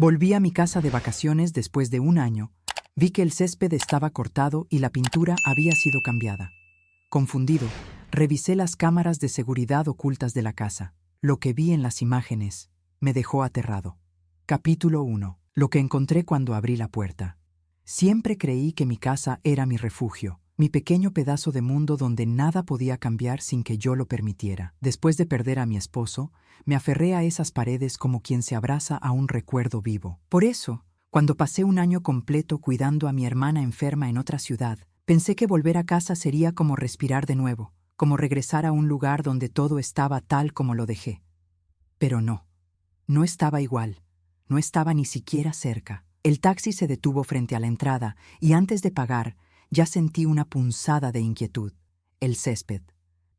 Volví a mi casa de vacaciones después de un año. Vi que el césped estaba cortado y la pintura había sido cambiada. Confundido, revisé las cámaras de seguridad ocultas de la casa. Lo que vi en las imágenes me dejó aterrado. Capítulo 1. Lo que encontré cuando abrí la puerta. Siempre creí que mi casa era mi refugio, mi pequeño pedazo de mundo donde nada podía cambiar sin que yo lo permitiera. Después de perder a mi esposo, me aferré a esas paredes como quien se abraza a un recuerdo vivo. Por eso, cuando pasé un año completo cuidando a mi hermana enferma en otra ciudad, pensé que volver a casa sería como respirar de nuevo, como regresar a un lugar donde todo estaba tal como lo dejé. Pero no, no estaba igual, no estaba ni siquiera cerca. El taxi se detuvo frente a la entrada y antes de pagar, ya sentí una punzada de inquietud. El césped,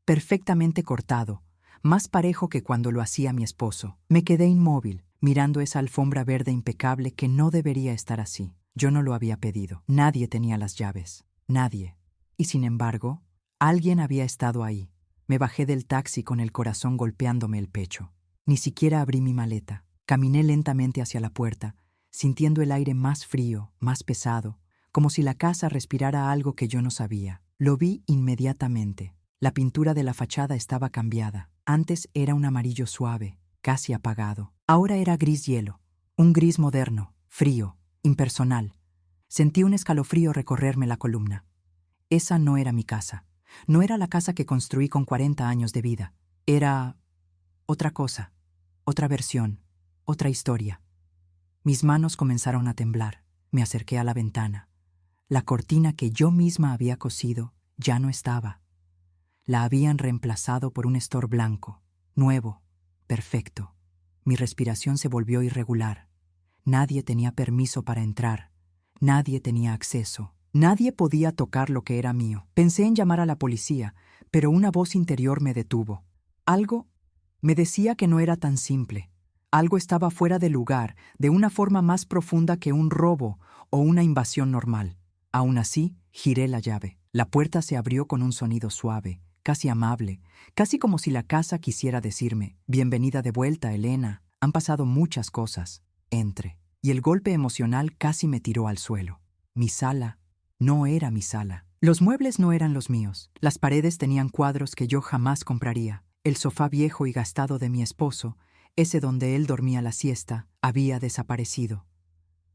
perfectamente cortado, más parejo que cuando lo hacía mi esposo. Me quedé inmóvil, mirando esa alfombra verde impecable que no debería estar así. Yo no lo había pedido. Nadie tenía las llaves. Nadie. Y sin embargo, alguien había estado ahí. Me bajé del taxi con el corazón golpeándome el pecho. Ni siquiera abrí mi maleta. Caminé lentamente hacia la puerta, sintiendo el aire más frío, más pesado, como si la casa respirara algo que yo no sabía. Lo vi inmediatamente. La pintura de la fachada estaba cambiada. Antes era un amarillo suave, casi apagado. Ahora era gris hielo, un gris moderno, frío, impersonal. Sentí un escalofrío recorrerme la columna. Esa no era mi casa. No era la casa que construí con 40 años de vida. Era otra cosa, otra versión, otra historia. Mis manos comenzaron a temblar. Me acerqué a la ventana. La cortina que yo misma había cosido ya no estaba. La habían reemplazado por un estor blanco, nuevo, perfecto. Mi respiración se volvió irregular. Nadie tenía permiso para entrar. Nadie tenía acceso. Nadie podía tocar lo que era mío. Pensé en llamar a la policía, pero una voz interior me detuvo. Algo me decía que no era tan simple. Algo estaba fuera de lugar, de una forma más profunda que un robo o una invasión normal. Aún así, giré la llave. La puerta se abrió con un sonido suave, casi amable, casi como si la casa quisiera decirme: «Bienvenida de vuelta, Elena. Han pasado muchas cosas». Entre. Y el golpe emocional casi me tiró al suelo. Mi sala no era mi sala. Los muebles no eran los míos. Las paredes tenían cuadros que yo jamás compraría. El sofá viejo y gastado de mi esposo, ese donde él dormía la siesta, había desaparecido.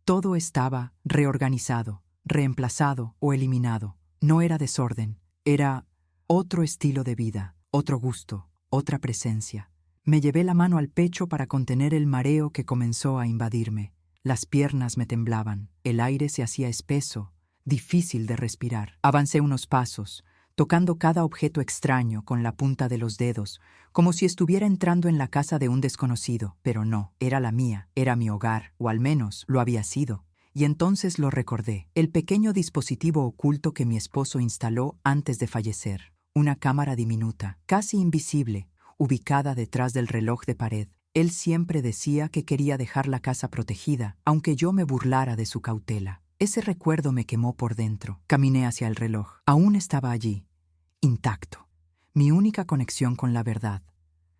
Todo estaba reorganizado, reemplazado o eliminado. No era desorden, era otro estilo de vida, otro gusto, otra presencia. Me llevé la mano al pecho para contener el mareo que comenzó a invadirme. Las piernas me temblaban, el aire se hacía espeso, difícil de respirar. Avancé unos pasos, tocando cada objeto extraño con la punta de los dedos, como si estuviera entrando en la casa de un desconocido. Pero no, era la mía, era mi hogar, o al menos lo había sido. Y entonces lo recordé, el pequeño dispositivo oculto que mi esposo instaló antes de fallecer. Una cámara diminuta, casi invisible, ubicada detrás del reloj de pared. Él siempre decía que quería dejar la casa protegida, aunque yo me burlara de su cautela. Ese recuerdo me quemó por dentro. Caminé hacia el reloj. Aún estaba allí, intacto. Mi única conexión con la verdad.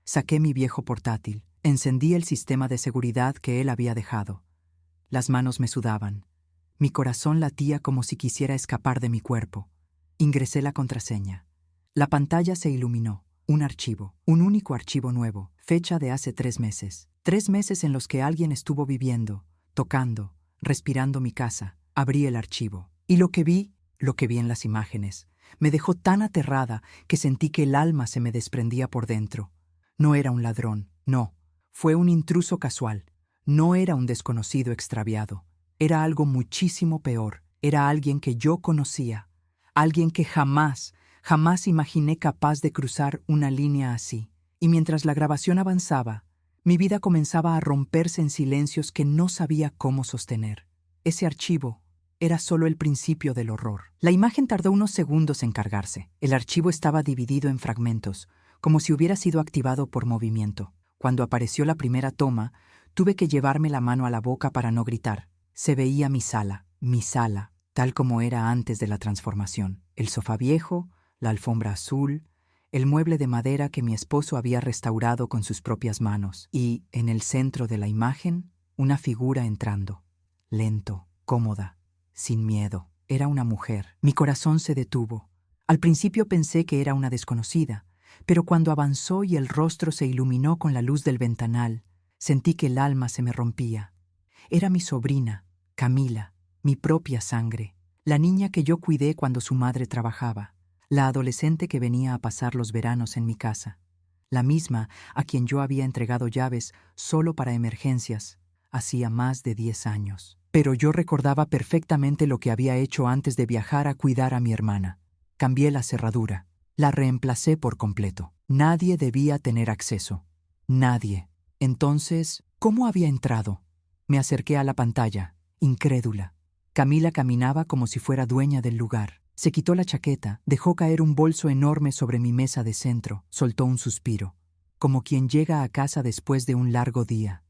Saqué mi viejo portátil. Encendí el sistema de seguridad que él había dejado. Las manos me sudaban. Mi corazón latía como si quisiera escapar de mi cuerpo. Ingresé la contraseña. La pantalla se iluminó. Un archivo. Un único archivo nuevo. Fecha de hace 3 meses. 3 meses en los que alguien estuvo viviendo, tocando, respirando mi casa. Abrí el archivo. Y lo que vi en las imágenes, me dejó tan aterrada que sentí que el alma se me desprendía por dentro. No era un ladrón, no. Fue un intruso casual. No era un desconocido extraviado. Era algo muchísimo peor. Era alguien que yo conocía. Alguien que jamás imaginé capaz de cruzar una línea así. Y mientras la grabación avanzaba, mi vida comenzaba a romperse en silencios que no sabía cómo sostener. Ese archivo era solo el principio del horror. La imagen tardó unos segundos en cargarse. El archivo estaba dividido en fragmentos, como si hubiera sido activado por movimiento. Cuando apareció la primera toma, tuve que llevarme la mano a la boca para no gritar. Se veía mi sala, tal como era antes de la transformación. El sofá viejo, la alfombra azul, el mueble de madera que mi esposo había restaurado con sus propias manos. Y, en el centro de la imagen, una figura entrando, lento, cómoda, sin miedo. Era una mujer. Mi corazón se detuvo. Al principio pensé que era una desconocida, pero cuando avanzó y el rostro se iluminó con la luz del ventanal, sentí que el alma se me rompía. Era mi sobrina, Camila, mi propia sangre, la niña que yo cuidé cuando su madre trabajaba, la adolescente que venía a pasar los veranos en mi casa, la misma a quien yo había entregado llaves solo para emergencias, hacía más de 10 años. Pero yo recordaba perfectamente lo que había hecho antes de viajar a cuidar a mi hermana. Cambié la cerradura, la reemplacé por completo. Nadie debía tener acceso. Nadie. Entonces, ¿cómo había entrado? Me acerqué a la pantalla, incrédula. Camila caminaba como si fuera dueña del lugar. Se quitó la chaqueta, dejó caer un bolso enorme sobre mi mesa de centro, soltó un suspiro, como quien llega a casa después de un largo día,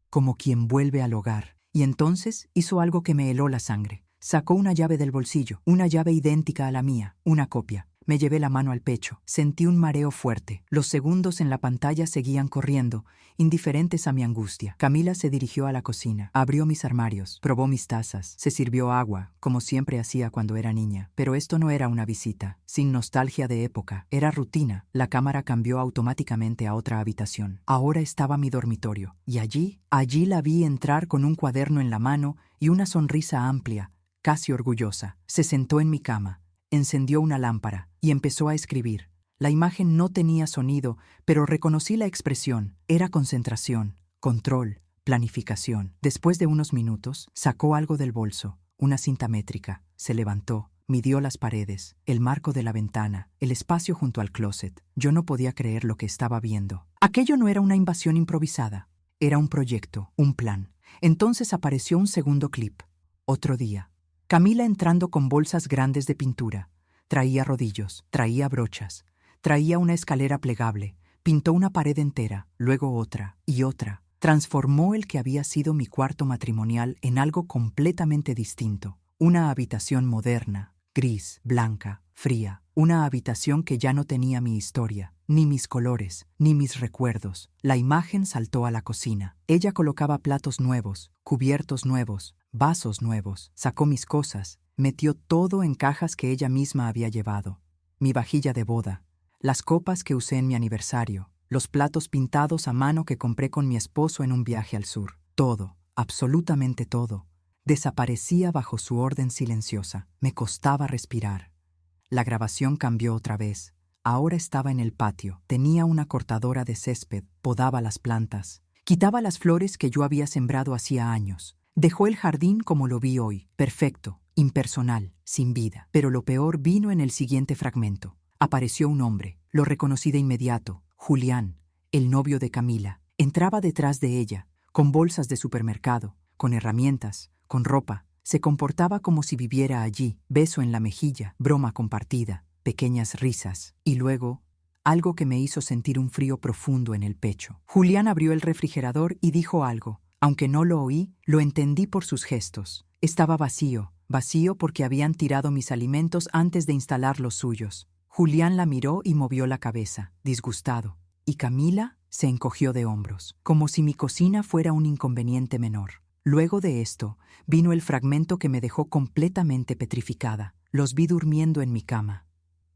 como quien vuelve al hogar. Y entonces hizo algo que me heló la sangre. Sacó una llave del bolsillo, una llave idéntica a la mía, una copia. Me llevé la mano al pecho. Sentí un mareo fuerte. Los segundos en la pantalla seguían corriendo, indiferentes a mi angustia. Camila se dirigió a la cocina, abrió mis armarios, probó mis tazas, se sirvió agua, como siempre hacía cuando era niña. Pero esto no era una visita, sin nostalgia de época, era rutina. La cámara cambió automáticamente a otra habitación. Ahora estaba mi dormitorio, y allí la vi entrar con un cuaderno en la mano y una sonrisa amplia, casi orgullosa. Se sentó en mi cama, encendió una lámpara y empezó a escribir. La imagen no tenía sonido, pero reconocí la expresión. Era concentración, control, planificación. Después de unos minutos, sacó algo del bolso, una cinta métrica. Se levantó, midió las paredes, el marco de la ventana, el espacio junto al closet. Yo no podía creer lo que estaba viendo. Aquello no era una invasión improvisada. Era un proyecto, un plan. Entonces apareció un segundo clip. Otro día. Camila entrando con bolsas grandes de pintura. Traía rodillos, traía brochas, traía una escalera plegable, pintó una pared entera, luego otra y otra. Transformó el que había sido mi cuarto matrimonial en algo completamente distinto. Una habitación moderna, gris, blanca, fría. Una habitación que ya no tenía mi historia, ni mis colores, ni mis recuerdos. La imagen saltó a la cocina. Ella colocaba platos nuevos, cubiertos nuevos, vasos nuevos. Sacó mis cosas, metió todo en cajas que ella misma había llevado. Mi vajilla de boda, las copas que usé en mi aniversario, los platos pintados a mano que compré con mi esposo en un viaje al sur. Todo, absolutamente todo, desaparecía bajo su orden silenciosa. Me costaba respirar. La grabación cambió otra vez. Ahora estaba en el patio. Tenía una cortadora de césped, podaba las plantas, quitaba las flores que yo había sembrado hacía años. Dejó el jardín como lo vi hoy, perfecto, impersonal, sin vida. Pero lo peor vino en el siguiente fragmento. Apareció un hombre. Lo reconocí de inmediato. Julián, el novio de Camila. Entraba detrás de ella, con bolsas de supermercado, con herramientas, con ropa. Se comportaba como si viviera allí, beso en la mejilla, broma compartida, pequeñas risas, y luego, algo que me hizo sentir un frío profundo en el pecho. Julián abrió el refrigerador y dijo algo. Aunque no lo oí, lo entendí por sus gestos. Estaba vacío, vacío porque habían tirado mis alimentos antes de instalar los suyos. Julián la miró y movió la cabeza, disgustado, y Camila se encogió de hombros, como si mi cocina fuera un inconveniente menor. Luego de esto, vino el fragmento que me dejó completamente petrificada. Los vi durmiendo en mi cama.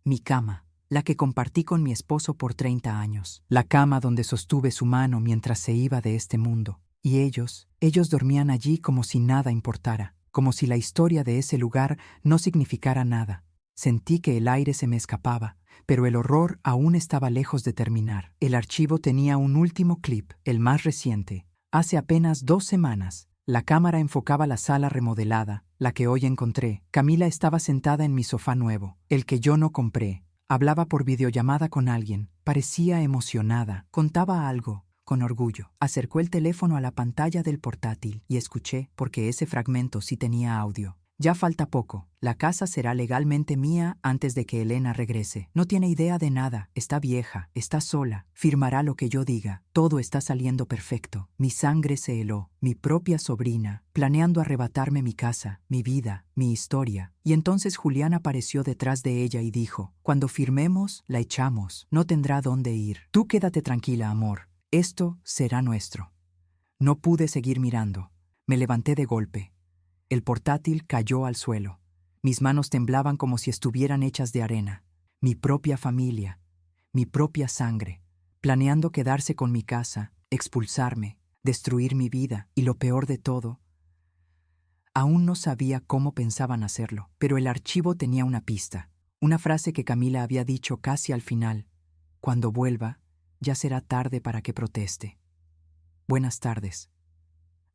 Mi cama, la que compartí con mi esposo por 30 años. La cama donde sostuve su mano mientras se iba de este mundo. Y ellos dormían allí como si nada importara, como si la historia de ese lugar no significara nada. Sentí que el aire se me escapaba, pero el horror aún estaba lejos de terminar. El archivo tenía un último clip, el más reciente. Hace apenas 2 semanas. La cámara enfocaba la sala remodelada, la que hoy encontré. Camila estaba sentada en mi sofá nuevo, el que yo no compré. Hablaba por videollamada con alguien. Parecía emocionada. Contaba algo, con orgullo. Acercó el teléfono a la pantalla del portátil y escuché, porque ese fragmento sí tenía audio. Ya falta poco. La casa será legalmente mía antes de que Elena regrese. No tiene idea de nada. Está vieja. Está sola. Firmará lo que yo diga. Todo está saliendo perfecto. Mi sangre se heló. Mi propia sobrina, planeando arrebatarme mi casa, mi vida, mi historia. Y entonces Julián apareció detrás de ella y dijo, cuando firmemos, la echamos. No tendrá dónde ir. Tú quédate tranquila, amor. Esto será nuestro. No pude seguir mirando. Me levanté de golpe. El portátil cayó al suelo. Mis manos temblaban como si estuvieran hechas de arena. Mi propia familia, mi propia sangre, planeando quedarse con mi casa, expulsarme, destruir mi vida y lo peor de todo. Aún no sabía cómo pensaban hacerlo, pero el archivo tenía una pista, una frase que Camila había dicho casi al final. Cuando vuelva, ya será tarde para que proteste. Buenas tardes.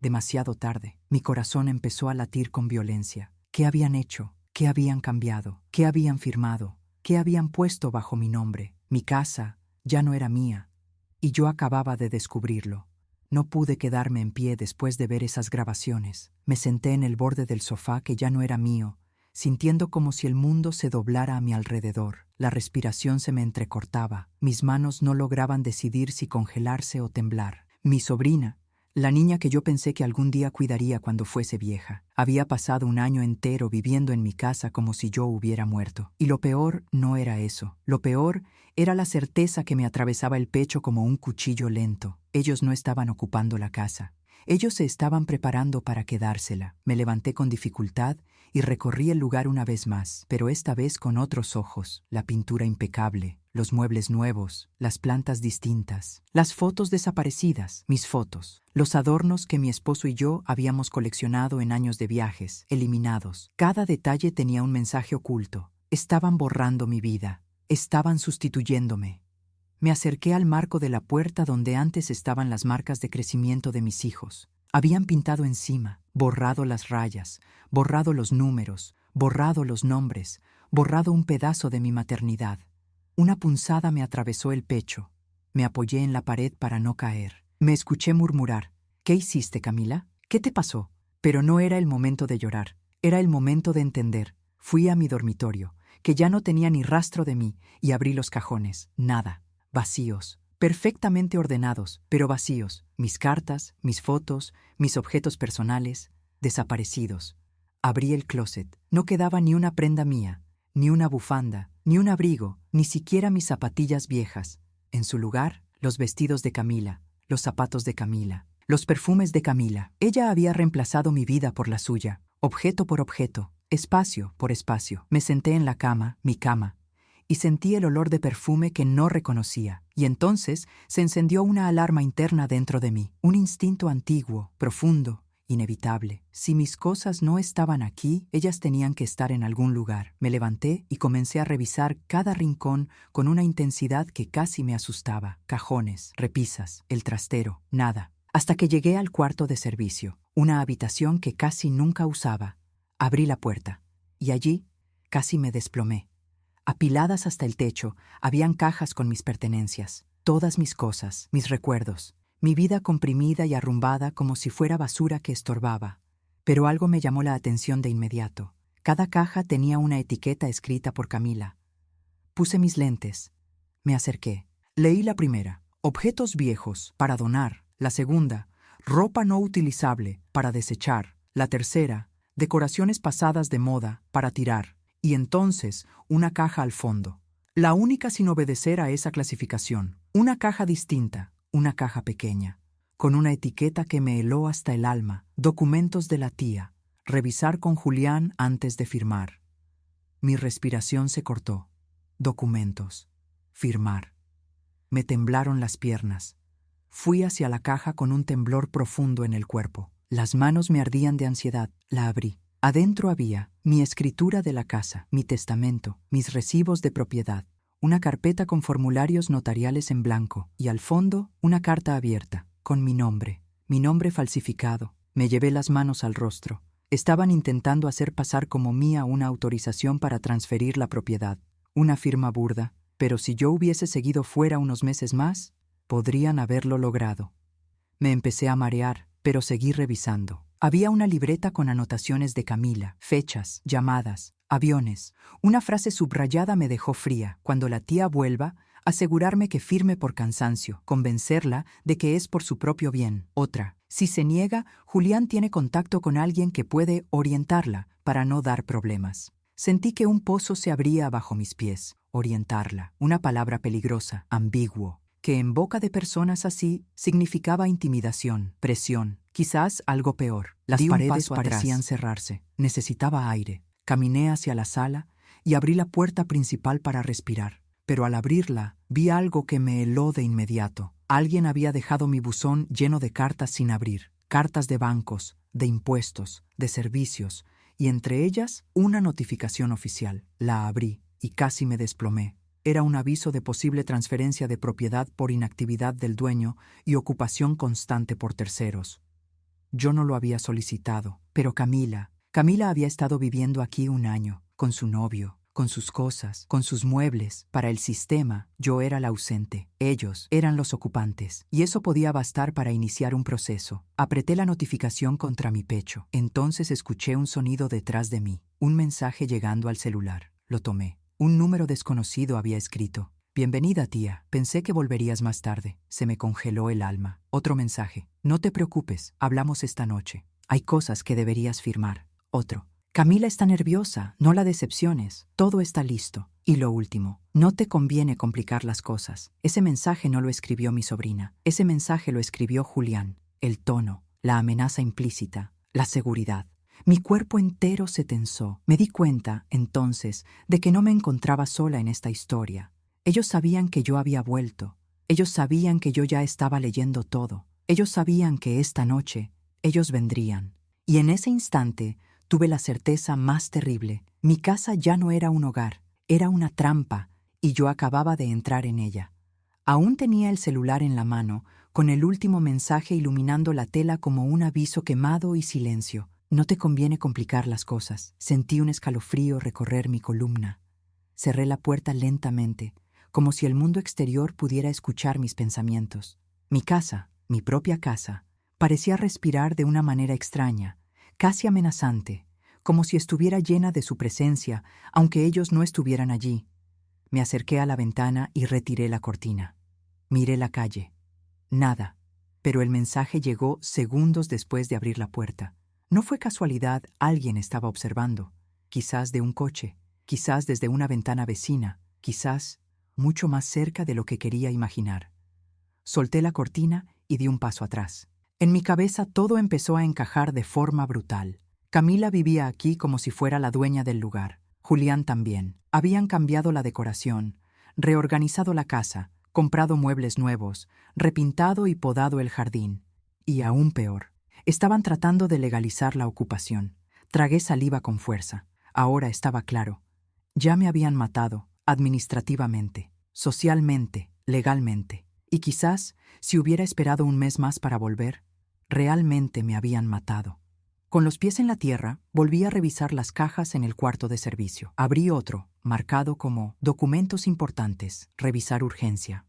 Demasiado tarde. Mi corazón empezó a latir con violencia. ¿Qué habían hecho? ¿Qué habían cambiado? ¿Qué habían firmado? ¿Qué habían puesto bajo mi nombre? Mi casa ya no era mía, y yo acababa de descubrirlo. No pude quedarme en pie después de ver esas grabaciones. Me senté en el borde del sofá que ya no era mío, sintiendo como si el mundo se doblara a mi alrededor. La respiración se me entrecortaba. Mis manos no lograban decidir si congelarse o temblar. Mi sobrina, la niña que yo pensé que algún día cuidaría cuando fuese vieja, había pasado un año entero viviendo en mi casa como si yo hubiera muerto. Y lo peor no era eso. Lo peor era la certeza que me atravesaba el pecho como un cuchillo lento. Ellos no estaban ocupando la casa. Ellos se estaban preparando para quedársela. Me levanté con dificultad y recorrí el lugar una vez más, pero esta vez con otros ojos. La pintura impecable, los muebles nuevos, las plantas distintas, las fotos desaparecidas, mis fotos, los adornos que mi esposo y yo habíamos coleccionado en años de viajes, eliminados. Cada detalle tenía un mensaje oculto. Estaban borrando mi vida. Estaban sustituyéndome. Me acerqué al marco de la puerta donde antes estaban las marcas de crecimiento de mis hijos. Habían pintado encima, borrado las rayas, borrado los números, borrado los nombres, borrado un pedazo de mi maternidad. Una punzada me atravesó el pecho. Me apoyé en la pared para no caer. Me escuché murmurar: ¿Qué hiciste, Camila? ¿Qué te pasó? Pero no era el momento de llorar. Era el momento de entender. Fui a mi dormitorio, que ya no tenía ni rastro de mí, y abrí los cajones. Nada. Vacíos. Perfectamente ordenados, pero vacíos. Mis cartas, mis fotos, mis objetos personales, desaparecidos. Abrí el closet. No quedaba ni una prenda mía, ni una bufanda, ni un abrigo, ni siquiera mis zapatillas viejas. En su lugar, los vestidos de Camila, los zapatos de Camila, los perfumes de Camila. Ella había reemplazado mi vida por la suya, objeto por objeto, espacio por espacio. Me senté en la cama, mi cama, y sentí el olor de perfume que no reconocía. Y entonces se encendió una alarma interna dentro de mí, un instinto antiguo, profundo, inevitable. Si mis cosas no estaban aquí, ellas tenían que estar en algún lugar. Me levanté y comencé a revisar cada rincón con una intensidad que casi me asustaba. Cajones, repisas, el trastero, nada. Hasta que llegué al cuarto de servicio, una habitación que casi nunca usaba. Abrí la puerta, y allí casi me desplomé. Apiladas hasta el techo, habían cajas con mis pertenencias, todas mis cosas, mis recuerdos, mi vida comprimida y arrumbada como si fuera basura que estorbaba. Pero algo me llamó la atención de inmediato. Cada caja tenía una etiqueta escrita por Camila. Puse mis lentes. Me acerqué. Leí la primera: objetos viejos, para donar. La segunda: ropa no utilizable, para desechar. La tercera: decoraciones pasadas de moda, para tirar. Y entonces, una caja al fondo. La única sin obedecer a esa clasificación. Una caja distinta, una caja pequeña, con una etiqueta que me heló hasta el alma. Documentos de la tía. Revisar con Julián antes de firmar. Mi respiración se cortó. Documentos. Firmar. Me temblaron las piernas. Fui hacia la caja con un temblor profundo en el cuerpo. Las manos me ardían de ansiedad. La abrí. Adentro había mi escritura de la casa, mi testamento, mis recibos de propiedad, una carpeta con formularios notariales en blanco y al fondo una carta abierta, con mi nombre falsificado. Me llevé las manos al rostro. Estaban intentando hacer pasar como mía una autorización para transferir la propiedad, una firma burda, pero si yo hubiese seguido fuera unos meses más, podrían haberlo logrado. Me empecé a marear, pero seguí revisando. Había una libreta con anotaciones de Camila, fechas, llamadas, aviones. Una frase subrayada me dejó fría. Cuando la tía vuelva, asegurarme que firme por cansancio, convencerla de que es por su propio bien. Otra: si se niega, Julián tiene contacto con alguien que puede orientarla para no dar problemas. Sentí que un pozo se abría bajo mis pies. Orientarla, una palabra peligrosa, ambiguo. que en boca de personas así significaba intimidación, presión, quizás algo peor. Las paredes parecían cerrarse. Necesitaba aire. Caminé hacia la sala y abrí la puerta principal para respirar. Pero al abrirla, vi algo que me heló de inmediato. Alguien había dejado mi buzón lleno de cartas sin abrir. Cartas de bancos, de impuestos, de servicios, y entre ellas una notificación oficial. La abrí y casi me desplomé. Era un aviso de posible transferencia de propiedad por inactividad del dueño y ocupación constante por terceros. Yo no lo había solicitado, pero Camila había estado viviendo aquí un año, con su novio, con sus cosas, con sus muebles. Para el sistema, yo era la ausente. Ellos eran los ocupantes, y eso podía bastar para iniciar un proceso. Apreté la notificación contra mi pecho. Entonces escuché un sonido detrás de mí, un mensaje llegando al celular. Lo tomé. Un número desconocido había escrito: «Bienvenida, tía. Pensé que volverías más tarde». Se me congeló el alma. Otro mensaje: «No te preocupes, hablamos esta noche. Hay cosas que deberías firmar». Otro: «Camila está nerviosa, no la decepciones. Todo está listo». Y lo último: «No te conviene complicar las cosas». Ese mensaje no lo escribió mi sobrina. Ese mensaje lo escribió Julián. El tono, la amenaza implícita, la seguridad. Mi cuerpo entero se tensó. Me di cuenta, entonces, de que no me encontraba sola en esta historia. Ellos sabían que yo había vuelto. Ellos sabían que yo ya estaba leyendo todo. Ellos sabían que esta noche ellos vendrían. Y en ese instante tuve la certeza más terrible. Mi casa ya no era un hogar, era una trampa, y yo acababa de entrar en ella. Aún tenía el celular en la mano, con el último mensaje iluminando la tela como un aviso quemado y silencio. «No te conviene complicar las cosas». Sentí un escalofrío recorrer mi columna. Cerré la puerta lentamente, como si el mundo exterior pudiera escuchar mis pensamientos. Mi casa, mi propia casa, parecía respirar de una manera extraña, casi amenazante, como si estuviera llena de su presencia, aunque ellos no estuvieran allí. Me acerqué a la ventana y retiré la cortina. Miré la calle. Nada, pero el mensaje llegó segundos después de abrir la puerta. No fue casualidad, alguien estaba observando, quizás de un coche, quizás desde una ventana vecina, quizás mucho más cerca de lo que quería imaginar. Solté la cortina y di un paso atrás. En mi cabeza todo empezó a encajar de forma brutal. Camila vivía aquí como si fuera la dueña del lugar. Julián también. Habían cambiado la decoración, reorganizado la casa, comprado muebles nuevos, repintado y podado el jardín. Y aún peor, estaban tratando de legalizar la ocupación. Tragué saliva con fuerza. Ahora estaba claro. Ya me habían matado, administrativamente, socialmente, legalmente. Y quizás, si hubiera esperado un mes más para volver, realmente me habían matado. Con los pies en la tierra, volví a revisar las cajas en el cuarto de servicio. Abrí otro, marcado como «Documentos importantes, revisar urgencia».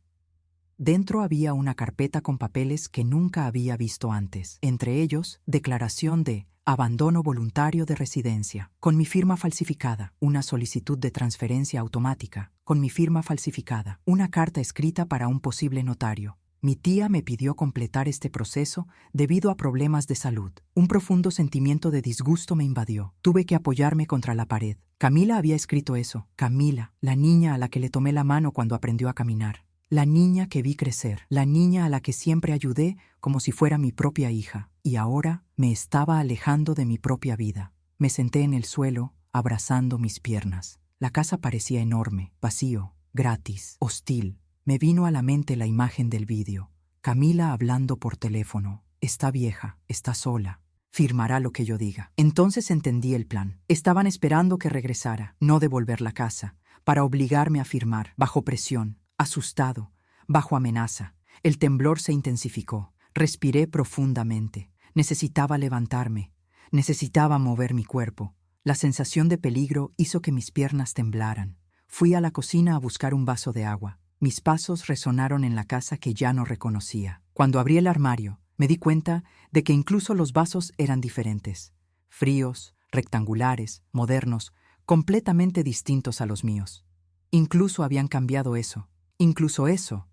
Dentro había una carpeta con papeles que nunca había visto antes, entre ellos declaración de abandono voluntario de residencia, con mi firma falsificada, una solicitud de transferencia automática, con mi firma falsificada, una carta escrita para un posible notario. Mi tía me pidió completar este proceso debido a problemas de salud. Un profundo sentimiento de disgusto me invadió. Tuve que apoyarme contra la pared. Camila había escrito eso. Camila, la niña a la que le tomé la mano cuando aprendió a caminar. La niña que vi crecer, la niña a la que siempre ayudé como si fuera mi propia hija, y ahora me estaba alejando de mi propia vida. Me senté en el suelo, abrazando mis piernas. La casa parecía enorme, vacío, gratis, hostil. Me vino a la mente la imagen del vídeo. Camila hablando por teléfono. Está vieja, está sola. Firmará lo que yo diga. Entonces entendí el plan. Estaban esperando que regresara, no devolver la casa, para obligarme a firmar, bajo presión. Asustado, bajo amenaza, el temblor se intensificó. Respiré profundamente. Necesitaba levantarme. Necesitaba mover mi cuerpo. La sensación de peligro hizo que mis piernas temblaran. Fui a la cocina a buscar un vaso de agua. Mis pasos resonaron en la casa que ya no reconocía. Cuando abrí el armario, me di cuenta de que incluso los vasos eran diferentes. Fríos, rectangulares, modernos, completamente distintos a los míos. Incluso habían cambiado eso. Incluso eso.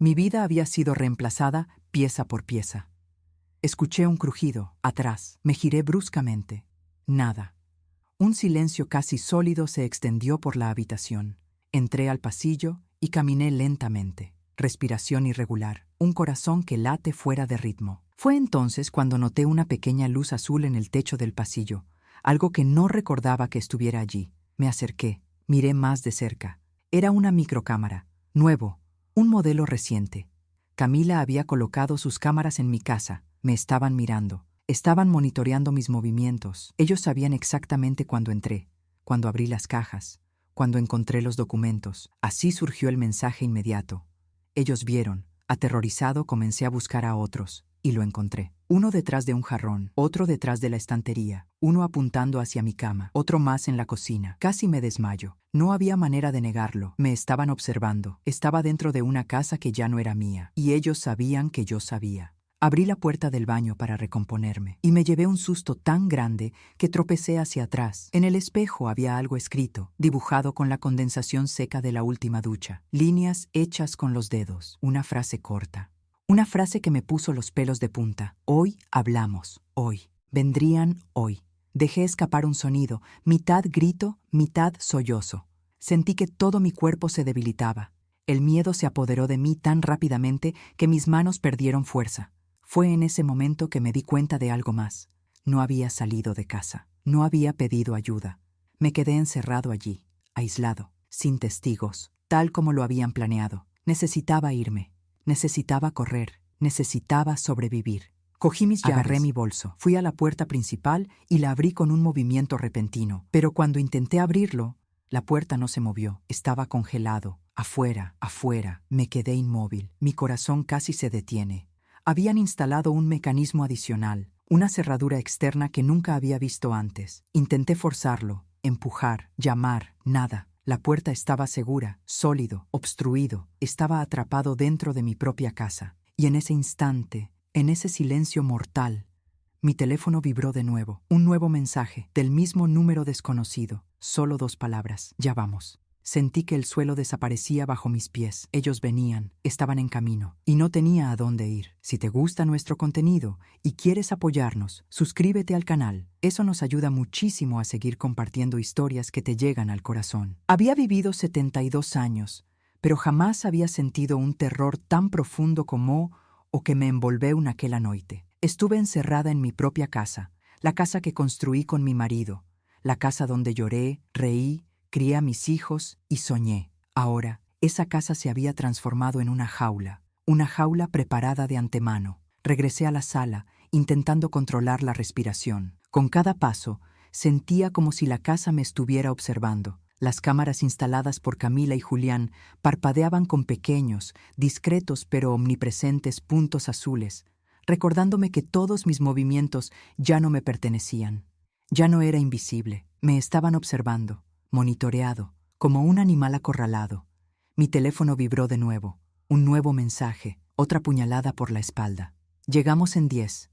Mi vida había sido reemplazada pieza por pieza. Escuché un crujido, atrás. Me giré bruscamente. Nada. Un silencio casi sólido se extendió por la habitación. Entré al pasillo y caminé lentamente. respiración irregular, un corazón que late fuera de ritmo. Fue entonces cuando noté una pequeña luz azul en el techo del pasillo, algo que no recordaba que estuviera allí. Me acerqué, miré más de cerca. Era una microcámara, nuevo, un modelo reciente. Camila había colocado sus cámaras en mi casa, me estaban mirando, estaban monitoreando mis movimientos. Ellos sabían exactamente cuándo entré, cuando abrí las cajas, cuando encontré los documentos. Así surgió el mensaje inmediato. Ellos vieron. Aterrorizado comencé a buscar a otros, y lo encontré. Uno detrás de un jarrón, otro detrás de la estantería, uno apuntando hacia mi cama, otro más en la cocina. Casi me desmayo. No había manera de negarlo. Me estaban observando. Estaba dentro de una casa que ya no era mía, y ellos sabían que yo sabía. Abrí la puerta del baño para recomponerme, y me llevé un susto tan grande que tropecé hacia atrás. En el espejo había algo escrito, dibujado con la condensación seca de la última ducha. Líneas hechas con los dedos. Una frase corta. Una frase que me puso los pelos de punta. Hoy hablamos. Hoy. Vendrían hoy. Dejé escapar un sonido, mitad grito, mitad sollozo. Sentí que todo mi cuerpo se debilitaba. El miedo se apoderó de mí tan rápidamente que mis manos perdieron fuerza. Fue en ese momento que me di cuenta de algo más. No había salido de casa. No había pedido ayuda. Me quedé encerrado allí, aislado, sin testigos, tal como lo habían planeado. Necesitaba irme. Necesitaba correr. Necesitaba sobrevivir. Cogí mis llaves, agarré mi bolso, fui a la puerta principal y la abrí con un movimiento repentino. Pero cuando intenté abrirlo, la puerta no se movió. Estaba congelado. Afuera, afuera. Me quedé inmóvil. Mi corazón casi se detiene. Habían instalado un mecanismo adicional, una cerradura externa que nunca había visto antes. Intenté forzarlo, empujar, llamar, nada. La puerta estaba segura, sólido, obstruido. Estaba atrapado dentro de mi propia casa. Y en ese instante, en ese silencio mortal, mi teléfono vibró de nuevo. Un nuevo mensaje, del mismo número desconocido. Solo 2 palabras. Ya vamos. Sentí que el suelo desaparecía bajo mis pies. Ellos venían, estaban en camino, y no tenía a dónde ir. Si te gusta nuestro contenido y quieres apoyarnos, suscríbete al canal. Eso nos ayuda muchísimo a seguir compartiendo historias que te llegan al corazón. Había vivido 72 años, pero jamás había sentido un terror tan profundo como o que me envolveu aquella noite. Estuve encerrada en mi propia casa, la casa que construí con mi marido, la casa donde lloré, reí, crié a mis hijos y soñé. Ahora, esa casa se había transformado en una jaula preparada de antemano. Regresé a la sala, intentando controlar la respiración. Con cada paso, sentía como si la casa me estuviera observando. Las cámaras instaladas por Camila y Julián parpadeaban con pequeños, discretos pero omnipresentes puntos azules, recordándome que todos mis movimientos ya no me pertenecían. Ya no era invisible, me estaban observando, monitoreado, como un animal acorralado. Mi teléfono vibró de nuevo, un nuevo mensaje, otra puñalada por la espalda. Llegamos en 10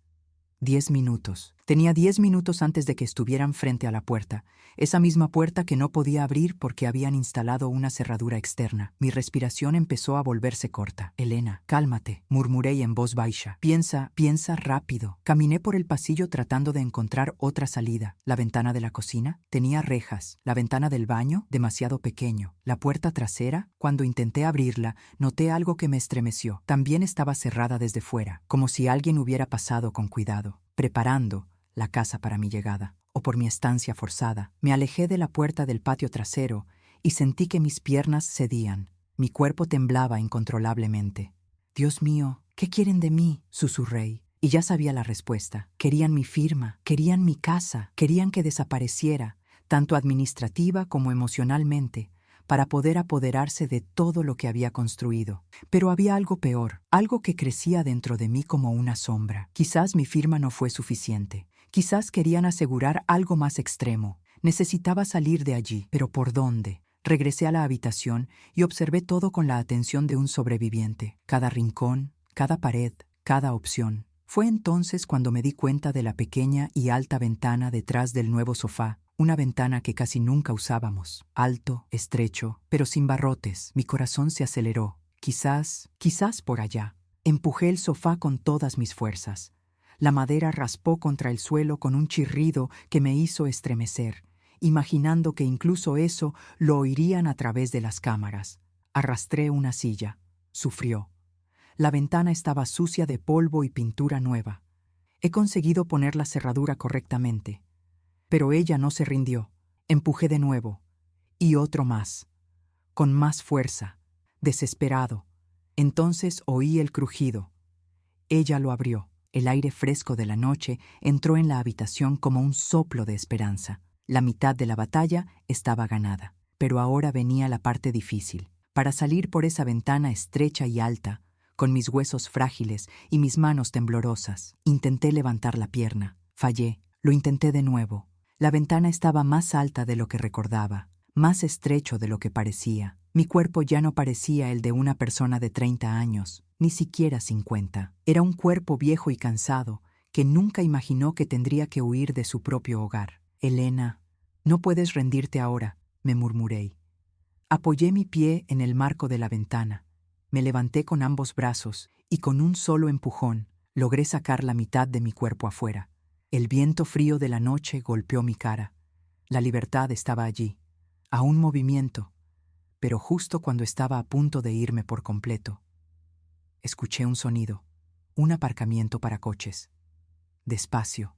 minutos. Tenía 10 minutos antes de que estuvieran frente a la puerta, esa misma puerta que no podía abrir porque habían instalado una cerradura externa. Mi respiración empezó a volverse corta. Elena, cálmate, murmuré en voz baja. Piensa rápido. Caminé por el pasillo tratando de encontrar otra salida. La ventana de la cocina tenía rejas. La ventana del baño, demasiado pequeño. La puerta trasera, cuando intenté abrirla, noté algo que me estremeció. También estaba cerrada desde fuera, como si alguien hubiera pasado con cuidado, preparando la casa para mi llegada, o por mi estancia forzada. Me alejé de la puerta del patio trasero y sentí que mis piernas cedían. Mi cuerpo temblaba incontrolablemente. Dios mío, ¿qué quieren de mí?, susurré. Y ya sabía la respuesta. Querían mi firma, querían mi casa, querían que desapareciera, tanto administrativa como emocionalmente, para poder apoderarse de todo lo que había construido. Pero había algo peor, algo que crecía dentro de mí como una sombra. Quizás mi firma no fue suficiente. Quizás querían asegurar algo más extremo. Necesitaba salir de allí, pero ¿por dónde? Regresé a la habitación y observé todo con la atención de un sobreviviente. Cada rincón, cada pared, cada opción. Fue entonces cuando me di cuenta de la pequeña y alta ventana detrás del nuevo sofá, una ventana que casi nunca usábamos. Alto, estrecho, pero sin barrotes. Mi corazón se aceleró. Quizás por allá. Empujé el sofá con todas mis fuerzas. La madera raspó contra el suelo con un chirrido que me hizo estremecer, imaginando que incluso eso lo oirían a través de las cámaras. Arrastré una silla. Sufrió. La ventana estaba sucia de polvo y pintura nueva. He conseguido poner la cerradura correctamente. Pero ella no se rindió. Empujé de nuevo. Y otro más. Con más fuerza. Desesperado. Entonces oí el crujido. Ella lo abrió. El aire fresco de la noche entró en la habitación como un soplo de esperanza. La mitad de la batalla estaba ganada. Pero ahora venía la parte difícil. Para salir por esa ventana estrecha y alta, con mis huesos frágiles y mis manos temblorosas, intenté levantar la pierna. Fallé. Lo intenté de nuevo. La ventana estaba más alta de lo que recordaba, más estrecho de lo que parecía. Mi cuerpo ya no parecía el de una persona de 30 años, ni siquiera 50. Era un cuerpo viejo y cansado, que nunca imaginó que tendría que huir de su propio hogar. Elena, no puedes rendirte ahora, me murmuré. Apoyé mi pie en el marco de la ventana. Me levanté con ambos brazos y con un solo empujón logré sacar la mitad de mi cuerpo afuera. El viento frío de la noche golpeó mi cara. La libertad estaba allí, a un movimiento, pero justo cuando estaba a punto de irme por completo, escuché un sonido, un aparcamiento para coches. Despacio,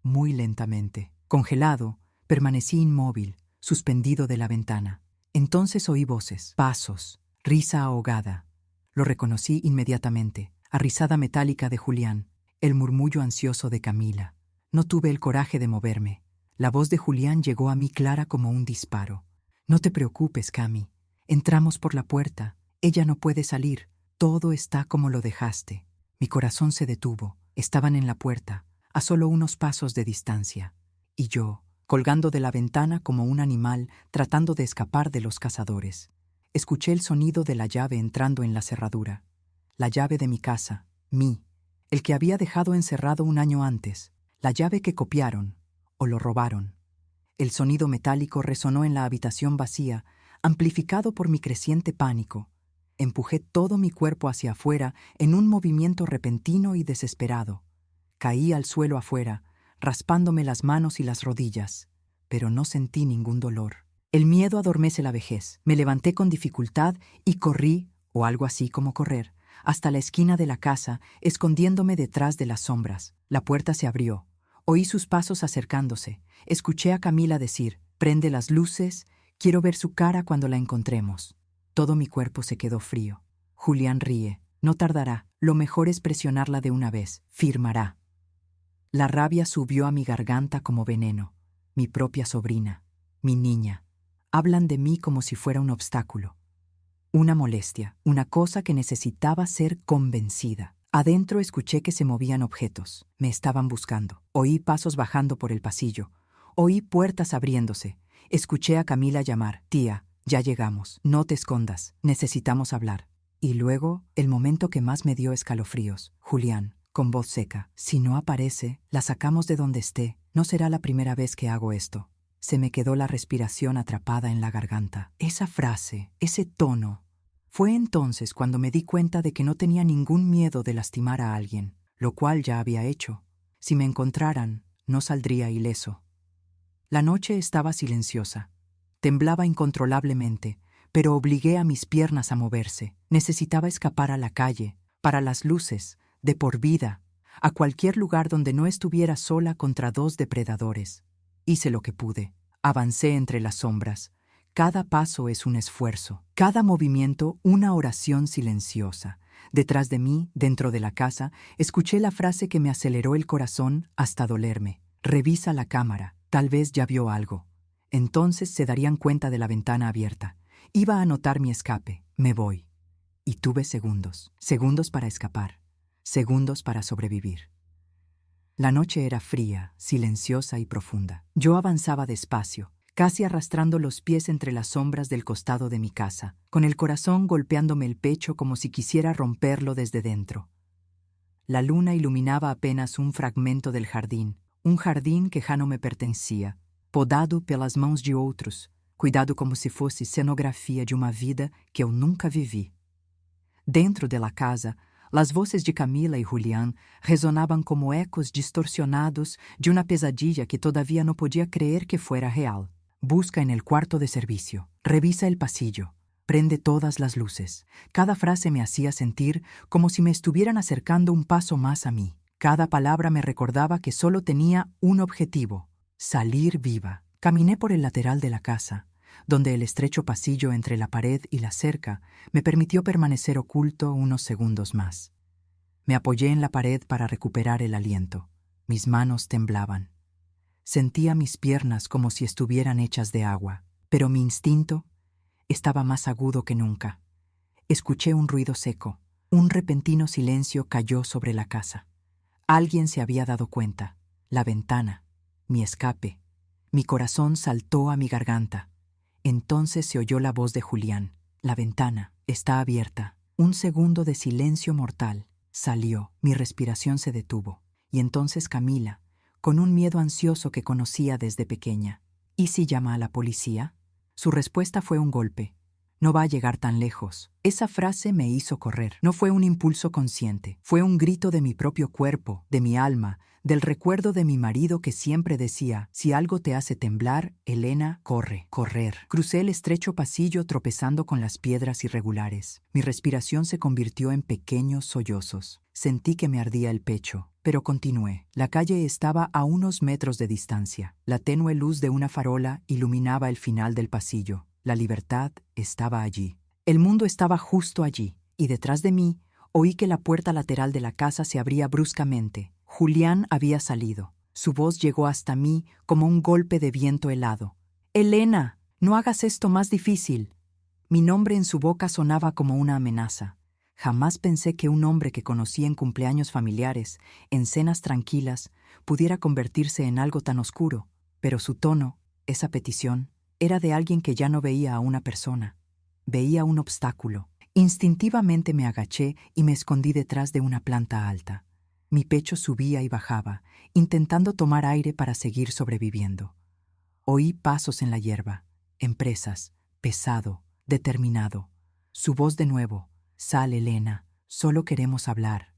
muy lentamente, congelado, permanecí inmóvil, suspendido de la ventana. Entonces oí voces, pasos, risa ahogada. Lo reconocí inmediatamente, a risada metálica de Julián, el murmullo ansioso de Camila. No tuve el coraje de moverme. La voz de Julián llegó a mí clara como un disparo. No te preocupes, Cami. Entramos por la puerta. Ella no puede salir. Todo está como lo dejaste. Mi corazón se detuvo. Estaban en la puerta, a solo unos pasos de distancia. Y yo, colgando de la ventana como un animal tratando de escapar de los cazadores. Escuché el sonido de la llave entrando en la cerradura. La llave de mi casa, el que había dejado encerrado un año antes. La llave que copiaron, o lo robaron. El sonido metálico resonó en la habitación vacía, amplificado por mi creciente pánico. Empujé todo mi cuerpo hacia afuera en un movimiento repentino y desesperado. Caí al suelo afuera, raspándome las manos y las rodillas, pero no sentí ningún dolor. El miedo adormece la vejez. Me levanté con dificultad y corrí, o algo así como correr, hasta la esquina de la casa, escondiéndome detrás de las sombras. La puerta se abrió. Oí sus pasos acercándose. Escuché a Camila decir, «Prende las luces, quiero ver su cara cuando la encontremos». Todo mi cuerpo se quedó frío. Julián ríe. No tardará. Lo mejor es presionarla de una vez. Firmará. La rabia subió a mi garganta como veneno. Mi propia sobrina. Mi niña. Hablan de mí como si fuera un obstáculo. Una molestia, una cosa que necesitaba ser convencida. Adentro escuché que se movían objetos. Me estaban buscando. Oí pasos bajando por el pasillo. Oí puertas abriéndose. Escuché a Camila llamar. «Tía, ya llegamos. No te escondas. Necesitamos hablar». Y luego, el momento que más me dio escalofríos. Julián, con voz seca. «Si no aparece, la sacamos de donde esté. No será la primera vez que hago esto». Se me quedó la respiración atrapada en la garganta. Esa frase, ese tono. Fue entonces cuando me di cuenta de que no tenía ningún miedo de lastimar a alguien, lo cual ya había hecho. Si me encontraran, no saldría ileso. La noche estaba silenciosa. Temblaba incontrolablemente, pero obligué a mis piernas a moverse. Necesitaba escapar a la calle, para las luces, de por vida, a cualquier lugar donde no estuviera sola contra dos depredadores. Hice lo que pude. Avancé entre las sombras. Cada paso es un esfuerzo, cada movimiento una oración silenciosa. Detrás de mí, dentro de la casa, escuché la frase que me aceleró el corazón hasta dolerme. «Revisa la cámara, tal vez ya vio algo». Entonces se darían cuenta de la ventana abierta. Iba a notar mi escape. Me voy. Y tuve segundos. Segundos para escapar. Segundos para sobrevivir. La noche era fría, silenciosa y profunda. Yo avanzaba despacio, casi arrastrando los pies entre las sombras del costado de mi casa, con el corazón golpeándome el pecho como si quisiera romperlo desde dentro. La luna iluminaba apenas un fragmento del jardín, un jardín que já não me pertencia, podado pelas mãos de outros, cuidado como se fosse cenografia de uma vida que eu nunca vivi. Dentro de la casa, las voces de Camila y Julián resonaban como ecos distorsionados de una pesadilla que todavía no podía creer que fuera real. Busca en el cuarto de servicio. Revisa el pasillo. Prende todas las luces. Cada frase me hacía sentir como si me estuvieran acercando un paso más a mí. Cada palabra me recordaba que solo tenía un objetivo: salir viva. Caminé por el lateral de la casa, donde el estrecho pasillo entre la pared y la cerca me permitió permanecer oculto unos segundos más. Me apoyé en la pared para recuperar el aliento. Mis manos temblaban. Sentía mis piernas como si estuvieran hechas de agua, pero mi instinto estaba más agudo que nunca. Escuché un ruido seco. Un repentino silencio cayó sobre la casa. Alguien se había dado cuenta. La ventana, mi escape. Mi corazón saltó a mi garganta. Entonces se oyó la voz de Julián. La ventana está abierta. Un segundo de silencio mortal. Salió. Mi respiración se detuvo. Y entonces Camila, con un miedo ansioso que conocía desde pequeña. ¿Y si llama a la policía? Su respuesta fue un golpe. No va a llegar tan lejos. Esa frase me hizo correr. No fue un impulso consciente. Fue un grito de mi propio cuerpo, de mi alma, del recuerdo de mi marido que siempre decía: si algo te hace temblar, Elena, corre, correr. Crucé el estrecho pasillo tropezando con las piedras irregulares. Mi respiración se convirtió en pequeños sollozos. Sentí que me ardía el pecho, pero continué. La calle estaba a unos metros de distancia. La tenue luz de una farola iluminaba el final del pasillo. La libertad estaba allí. El mundo estaba justo allí, y detrás de mí oí que la puerta lateral de la casa se abría bruscamente. Julián había salido. Su voz llegó hasta mí como un golpe de viento helado. «Elena, no hagas esto más difícil». Mi nombre en su boca sonaba como una amenaza. Jamás pensé que un hombre que conocí en cumpleaños familiares, en cenas tranquilas, pudiera convertirse en algo tan oscuro. Pero su tono, esa petición, era de alguien que ya no veía a una persona. Veía un obstáculo. Instintivamente me agaché y me escondí detrás de una planta alta. Mi pecho subía y bajaba, intentando tomar aire para seguir sobreviviendo. Oí pasos en la hierba, empresas, pesado, determinado. Su voz de nuevo: «Sal, Elena, solo queremos hablar».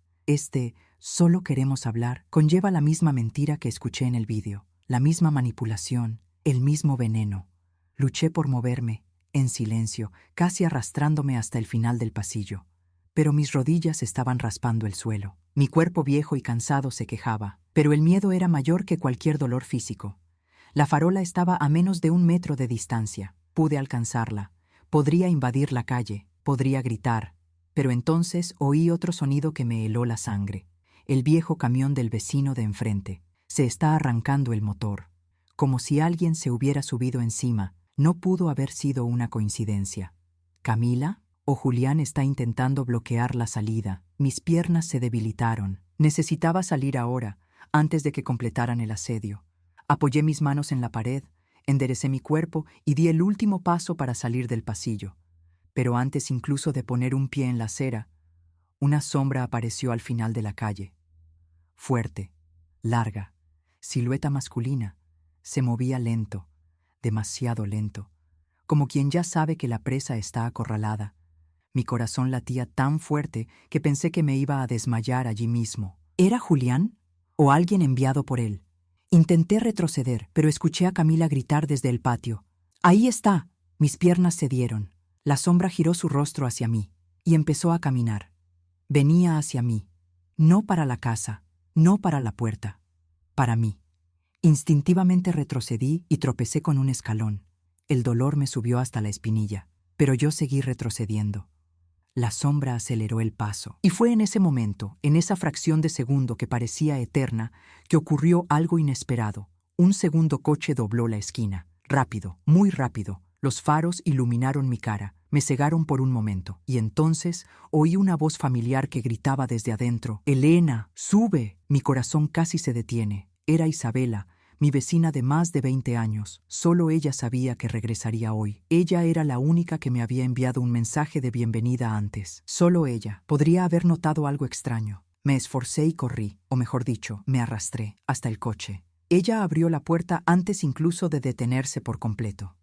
Solo queremos hablar conlleva la misma mentira que escuché en el vídeo, la misma manipulación, el mismo veneno. Luché por moverme, en silencio, casi arrastrándome hasta el final del pasillo. Pero mis rodillas estaban raspando el suelo. Mi cuerpo viejo y cansado se quejaba, pero el miedo era mayor que cualquier dolor físico. La farola estaba a menos de 1 metro de distancia. Pude alcanzarla. Podría invadir la calle, podría gritar. Pero entonces oí otro sonido que me heló la sangre. El viejo camión del vecino de enfrente. Se está arrancando el motor. Como si alguien se hubiera subido encima. No pudo haber sido una coincidencia. ¿Camila? ¿O Julián está intentando bloquear la salida? Mis piernas se debilitaron. Necesitaba salir ahora, antes de que completaran el asedio. Apoyé mis manos en la pared, enderecé mi cuerpo y di el último paso para salir del pasillo. Pero antes incluso de poner un pie en la acera, una sombra apareció al final de la calle. Fuerte, larga, silueta masculina, se movía lento, demasiado lento, como quien ya sabe que la presa está acorralada. Mi corazón latía tan fuerte que pensé que me iba a desmayar allí mismo. ¿Era Julián o alguien enviado por él? Intenté retroceder, pero escuché a Camila gritar desde el patio: «¡Ahí está!». Mis piernas cedieron. La sombra giró su rostro hacia mí y empezó a caminar. Venía hacia mí, no para la casa, no para la puerta, para mí. Instintivamente retrocedí y tropecé con un escalón. El dolor me subió hasta la espinilla, pero yo seguí retrocediendo. La sombra aceleró el paso. Y fue en ese momento, en esa fracción de segundo que parecía eterna, que ocurrió algo inesperado. Un segundo coche dobló la esquina. Rápido, muy rápido. Los faros iluminaron mi cara, me cegaron por un momento. Y entonces oí una voz familiar que gritaba desde adentro: «¡Elena, sube!». Mi corazón casi se detiene. Era Isabela, mi vecina de más de 20 años. Solo ella sabía que regresaría hoy. Ella era la única que me había enviado un mensaje de bienvenida antes. Solo ella podría haber notado algo extraño. Me esforcé y corrí, o mejor dicho, me arrastré hasta el coche. Ella abrió la puerta antes incluso de detenerse por completo.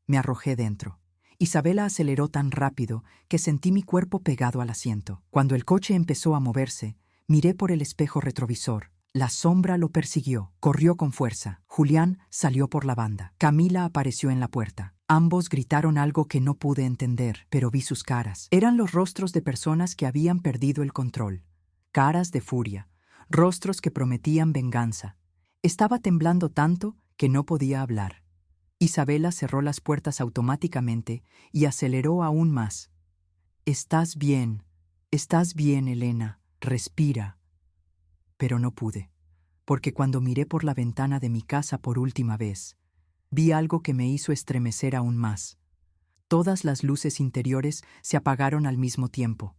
Me arrojé dentro. Isabela aceleró tan rápido que sentí mi cuerpo pegado al asiento. Cuando el coche empezó a moverse, miré por el espejo retrovisor. La sombra lo persiguió, corrió con fuerza. Julián salió por la banda. Camila apareció en la puerta. Ambos gritaron algo que no pude entender, pero vi sus caras. Eran los rostros de personas que habían perdido el control. Caras de furia, rostros que prometían venganza. Estaba temblando tanto que no podía hablar. Isabela cerró las puertas automáticamente y aceleró aún más. Estás bien, Elena, respira. Pero no pude, porque cuando miré por la ventana de mi casa por última vez, vi algo que me hizo estremecer aún más. Todas las luces interiores se apagaron al mismo tiempo.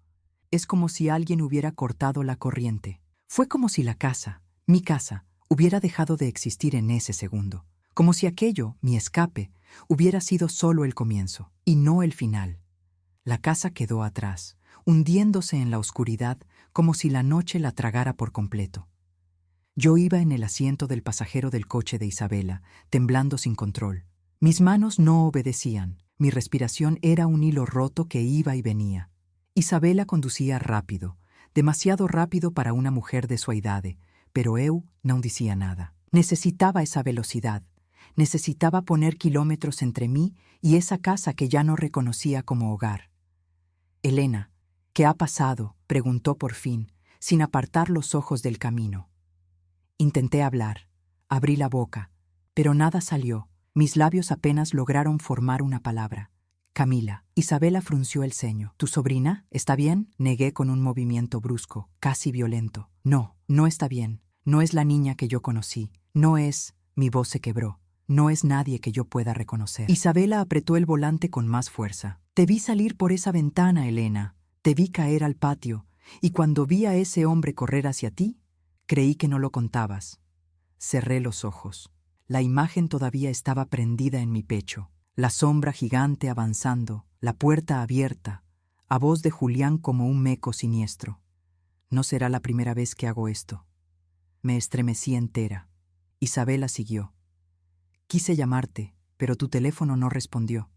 Es como si alguien hubiera cortado la corriente. Fue como si la casa, mi casa, hubiera dejado de existir en ese segundo. Como si aquello, mi escape, hubiera sido solo el comienzo, y no el final. La casa quedó atrás, hundiéndose en la oscuridad como si la noche la tragara por completo. Yo iba en el asiento del pasajero del coche de Isabela, temblando sin control. Mis manos no obedecían, mi respiración era un hilo roto que iba y venía. Isabela conducía rápido, demasiado rápido para una mujer de su idade, pero eu no decía nada. Necesitaba esa velocidad, necesitaba poner kilómetros entre mí y esa casa que ya no reconocía como hogar. Elena, ¿qué ha pasado?, preguntó por fin, sin apartar los ojos del camino. Intenté hablar, abrí la boca, pero nada salió. Mis labios apenas lograron formar una palabra. Camila. Isabela frunció el ceño. ¿Tu sobrina? ¿Está bien? Negué con un movimiento brusco, casi violento. No, no está bien. No es la niña que yo conocí. No es... Mi voz se quebró. No es nadie que yo pueda reconocer. Isabela apretó el volante con más fuerza. Te vi salir por esa ventana, Elena. Te vi caer al patio. Y cuando vi a ese hombre correr hacia ti, creí que no lo contabas. Cerré los ojos. La imagen todavía estaba prendida en mi pecho. La sombra gigante avanzando, la puerta abierta, a voz de Julián como un meco siniestro. No será la primera vez que hago esto. Me estremecí entera. Isabela siguió. Quise llamarte, pero tu teléfono no respondió.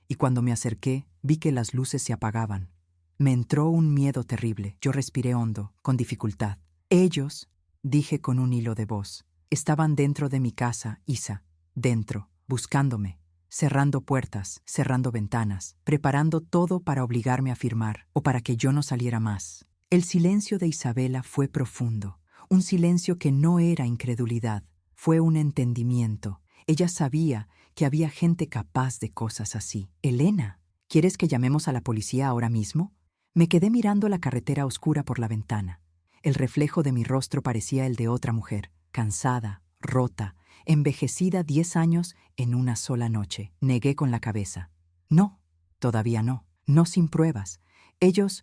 Y cuando me acerqué, vi que las luces se apagaban. Me entró un miedo terrible. Yo respiré hondo, con dificultad. Ellos, dije con un hilo de voz, estaban dentro de mi casa, Isa, dentro, buscándome, cerrando puertas, cerrando ventanas, preparando todo para obligarme a firmar o para que yo no saliera más. El silencio de Isabela fue profundo, un silencio que no era incredulidad, fue un entendimiento. Ella sabía que había gente capaz de cosas así. Elena, ¿quieres que llamemos a la policía ahora mismo? Me quedé mirando la carretera oscura por la ventana. El reflejo de mi rostro parecía el de otra mujer, cansada, rota, envejecida 10 años en una sola noche. Negué con la cabeza. No, todavía no. No sin pruebas. Ellos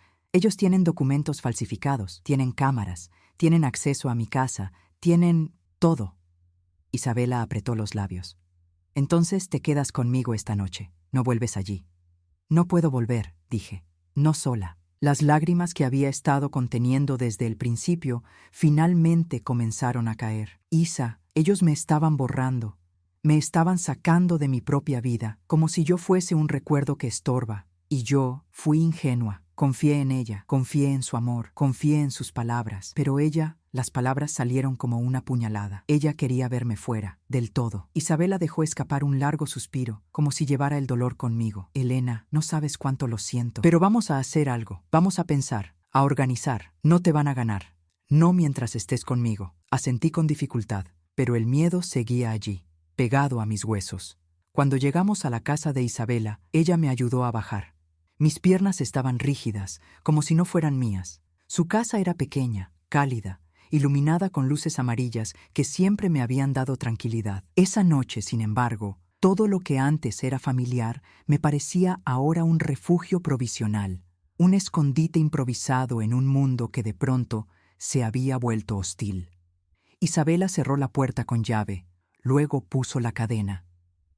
tienen documentos falsificados, tienen cámaras, tienen acceso a mi casa, tienen todo. Isabela apretó los labios. Entonces te quedas conmigo esta noche. No vuelves allí. No puedo volver, dije. No sola. Las lágrimas que había estado conteniendo desde el principio finalmente comenzaron a caer. Isa, ellos me estaban borrando. Me estaban sacando de mi propia vida, como si yo fuese un recuerdo que estorba. Y yo fui ingenua. Confié en ella, confié en su amor, confié en sus palabras. Pero las palabras salieron como una puñalada. Ella quería verme fuera, del todo. Isabela dejó escapar un largo suspiro, como si llevara el dolor conmigo. Elena, no sabes cuánto lo siento. Pero vamos a hacer algo. Vamos a pensar, a organizar. No te van a ganar. No mientras estés conmigo. Asentí con dificultad, pero el miedo seguía allí, pegado a mis huesos. Cuando llegamos a la casa de Isabela, ella me ayudó a bajar. Mis piernas estaban rígidas, como si no fueran mías. Su casa era pequeña, cálida, iluminada con luces amarillas que siempre me habían dado tranquilidad. Esa noche, sin embargo, todo lo que antes era familiar me parecía ahora un refugio provisional, un escondite improvisado en un mundo que de pronto se había vuelto hostil. Isabela cerró la puerta con llave, luego puso la cadena.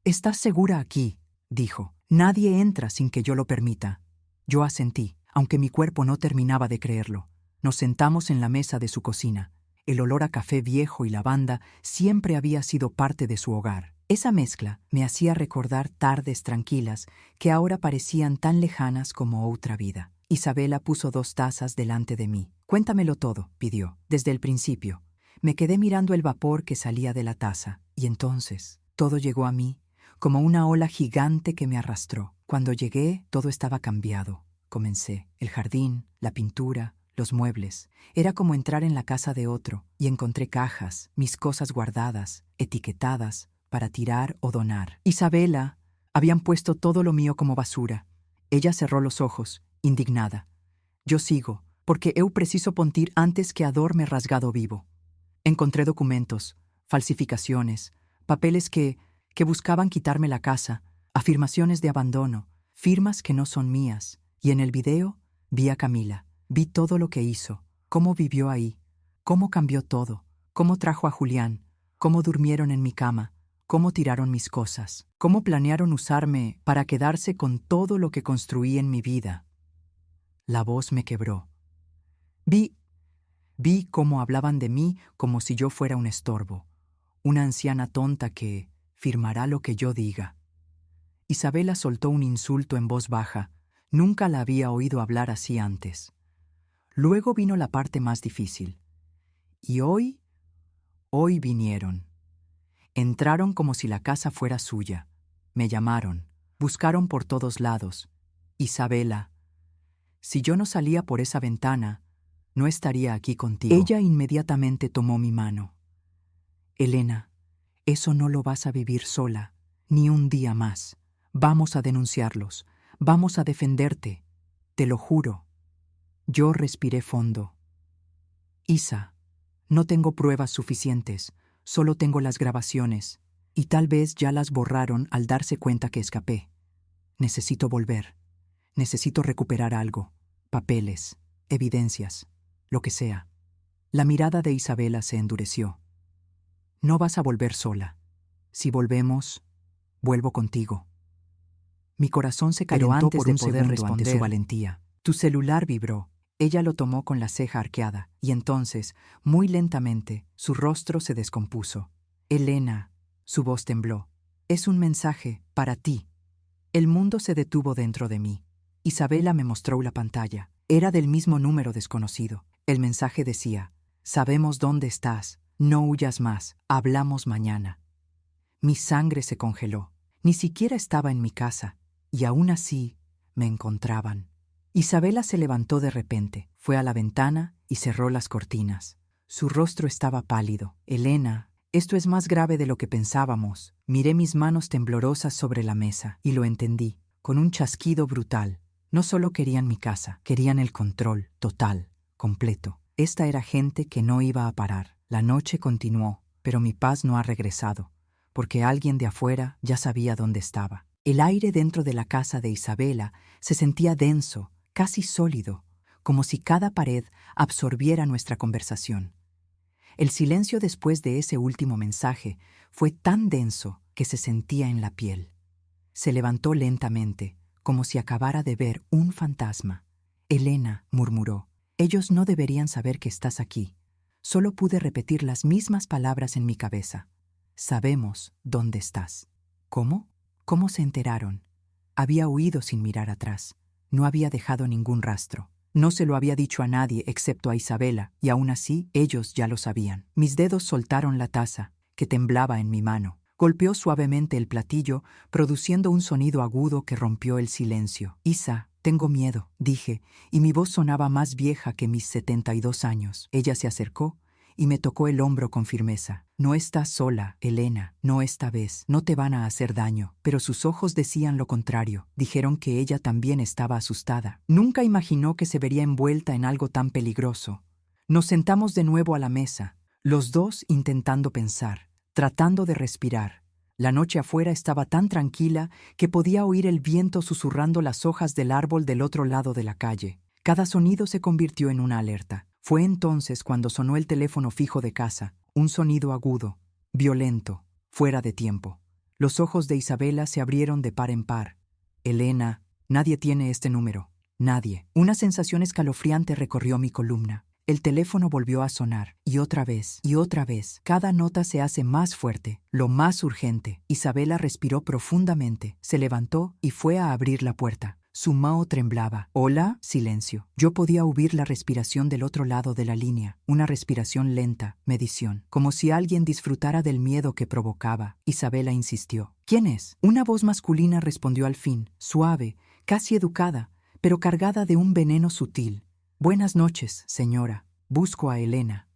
«¿Estás segura aquí?», dijo. «Nadie entra sin que yo lo permita». Yo asentí, aunque mi cuerpo no terminaba de creerlo. Nos sentamos en la mesa de su cocina. El olor a café viejo y lavanda siempre había sido parte de su hogar. Esa mezcla me hacía recordar tardes tranquilas que ahora parecían tan lejanas como otra vida. Isabela puso 2 tazas delante de mí. «Cuéntamelo todo», pidió, «desde el principio». Me quedé mirando el vapor que salía de la taza, y entonces todo llegó a mí, como una ola gigante que me arrastró. Cuando llegué, todo estaba cambiado. Comencé. El jardín, la pintura, los muebles. Era como entrar en la casa de otro, y encontré cajas, mis cosas guardadas, etiquetadas, para tirar o donar. Isabela, habían puesto todo lo mío como basura. Ella cerró los ojos, indignada. Yo sigo, porque eu preciso pontir antes que adorme rasgado vivo. Encontré documentos, falsificaciones, papeles que buscaban quitarme la casa, afirmaciones de abandono, firmas que no son mías. Y en el video vi a Camila. Vi todo lo que hizo, cómo vivió ahí, cómo cambió todo, cómo trajo a Julián, cómo durmieron en mi cama, cómo tiraron mis cosas, cómo planearon usarme para quedarse con todo lo que construí en mi vida. La voz me quebró. Vi cómo hablaban de mí como si yo fuera un estorbo, una anciana tonta que firmará lo que yo diga. Isabela soltó un insulto en voz baja. Nunca la había oído hablar así antes. Luego vino la parte más difícil. Y hoy vinieron. Entraron como si la casa fuera suya. Me llamaron, buscaron por todos lados. Isabela, si yo no salía por esa ventana, no estaría aquí contigo. Ella inmediatamente tomó mi mano. Elena, eso no lo vas a vivir sola, ni un día más. Vamos a denunciarlos, vamos a defenderte, te lo juro. Yo respiré fondo. Isa, no tengo pruebas suficientes, solo tengo las grabaciones, y tal vez ya las borraron al darse cuenta que escapé. Necesito volver. Necesito recuperar algo, papeles, evidencias, lo que sea. La mirada de Isabela se endureció. No vas a volver sola. Si volvemos, vuelvo contigo. Mi corazón se calentó por un segundo ante su valentía. Tu celular vibró. Ella lo tomó con la ceja arqueada, y entonces, muy lentamente, su rostro se descompuso. Elena, su voz tembló. Es un mensaje para ti. El mundo se detuvo dentro de mí. Isabela me mostró la pantalla. Era del mismo número desconocido. El mensaje decía: sabemos dónde estás. No huyas más. Hablamos mañana. Mi sangre se congeló. Ni siquiera estaba en mi casa, y aún así me encontraban. Isabela se levantó de repente, fue a la ventana y cerró las cortinas. Su rostro estaba pálido. Elena, esto es más grave de lo que pensábamos. Miré mis manos temblorosas sobre la mesa y lo entendí, con un chasquido brutal. No solo querían mi casa, querían el control, total, completo. Esta era gente que no iba a parar. La noche continuó, pero mi paz no ha regresado, porque alguien de afuera ya sabía dónde estaba. El aire dentro de la casa de Isabela se sentía denso, casi sólido, como si cada pared absorbiera nuestra conversación. El silencio después de ese último mensaje fue tan denso que se sentía en la piel. Se levantó lentamente, como si acabara de ver un fantasma. Elena, murmuró, ellos no deberían saber que estás aquí. Solo pude repetir las mismas palabras en mi cabeza. Sabemos dónde estás. ¿Cómo? ¿Cómo se enteraron? Había huido sin mirar atrás. No había dejado ningún rastro. No se lo había dicho a nadie excepto a Isabela, y aún así ellos ya lo sabían. Mis dedos soltaron la taza, que temblaba en mi mano. Golpeó suavemente el platillo, produciendo un sonido agudo que rompió el silencio. Isa, tengo miedo, dije, y mi voz sonaba más vieja que mis 72 años. Ella se acercó y me tocó el hombro con firmeza. No estás sola, Elena, no esta vez, no te van a hacer daño. Pero sus ojos decían lo contrario, dijeron que ella también estaba asustada. Nunca imaginó que se vería envuelta en algo tan peligroso. Nos sentamos de nuevo a la mesa, los dos intentando pensar, tratando de respirar. La noche afuera estaba tan tranquila que podía oír el viento susurrando las hojas del árbol del otro lado de la calle. Cada sonido se convirtió en una alerta. Fue entonces cuando sonó el teléfono fijo de casa, un sonido agudo, violento, fuera de tiempo. Los ojos de Isabela se abrieron de par en par. Elena, nadie tiene este número. Nadie. Una sensación escalofriante recorrió mi columna. El teléfono volvió a sonar, y otra vez, y otra vez. Cada nota se hace más fuerte, lo más urgente. Isabela respiró profundamente, se levantó y fue a abrir la puerta. Su mano temblaba. Hola, silencio. Yo podía oír la respiración del otro lado de la línea, una respiración lenta, medición, como si alguien disfrutara del miedo que provocaba. Isabela insistió. ¿Quién es? Una voz masculina respondió al fin, suave, casi educada, pero cargada de un veneno sutil. Buenas noches, señora. Busco a Elena.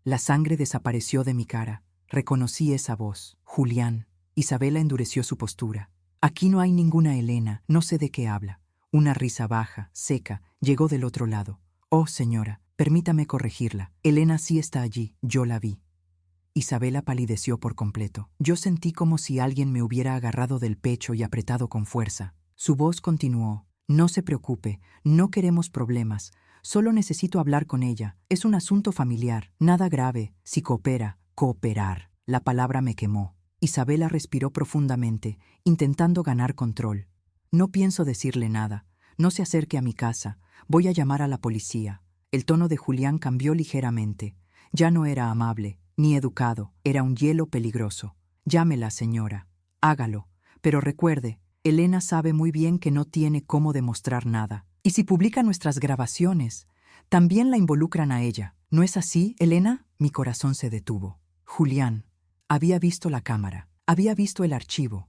La sangre desapareció de mi cara. Reconocí esa voz. Julián. Isabela endureció su postura. Aquí no hay ninguna Elena, no sé de qué habla. Una risa baja, seca, llegó del otro lado. Oh, señora, permítame corregirla. Elena sí está allí, yo la vi. Isabela palideció por completo. Yo sentí como si alguien me hubiera agarrado del pecho y apretado con fuerza. Su voz continuó. No se preocupe, no queremos problemas. Solo necesito hablar con ella. Es un asunto familiar, nada grave. Si coopera, cooperar. La palabra me quemó. Isabela respiró profundamente, intentando ganar control. No pienso decirle nada. No se acerque a mi casa. Voy a llamar a la policía. El tono de Julián cambió ligeramente. Ya no era amable, ni educado. Era un hielo peligroso. Llámela, señora. Hágalo. Pero recuerde, Elena sabe muy bien que no tiene cómo demostrar nada. Y si publica nuestras grabaciones, también la involucran a ella. ¿No es así, Elena? Mi corazón se detuvo. Julián. Había visto la cámara. Había visto el archivo.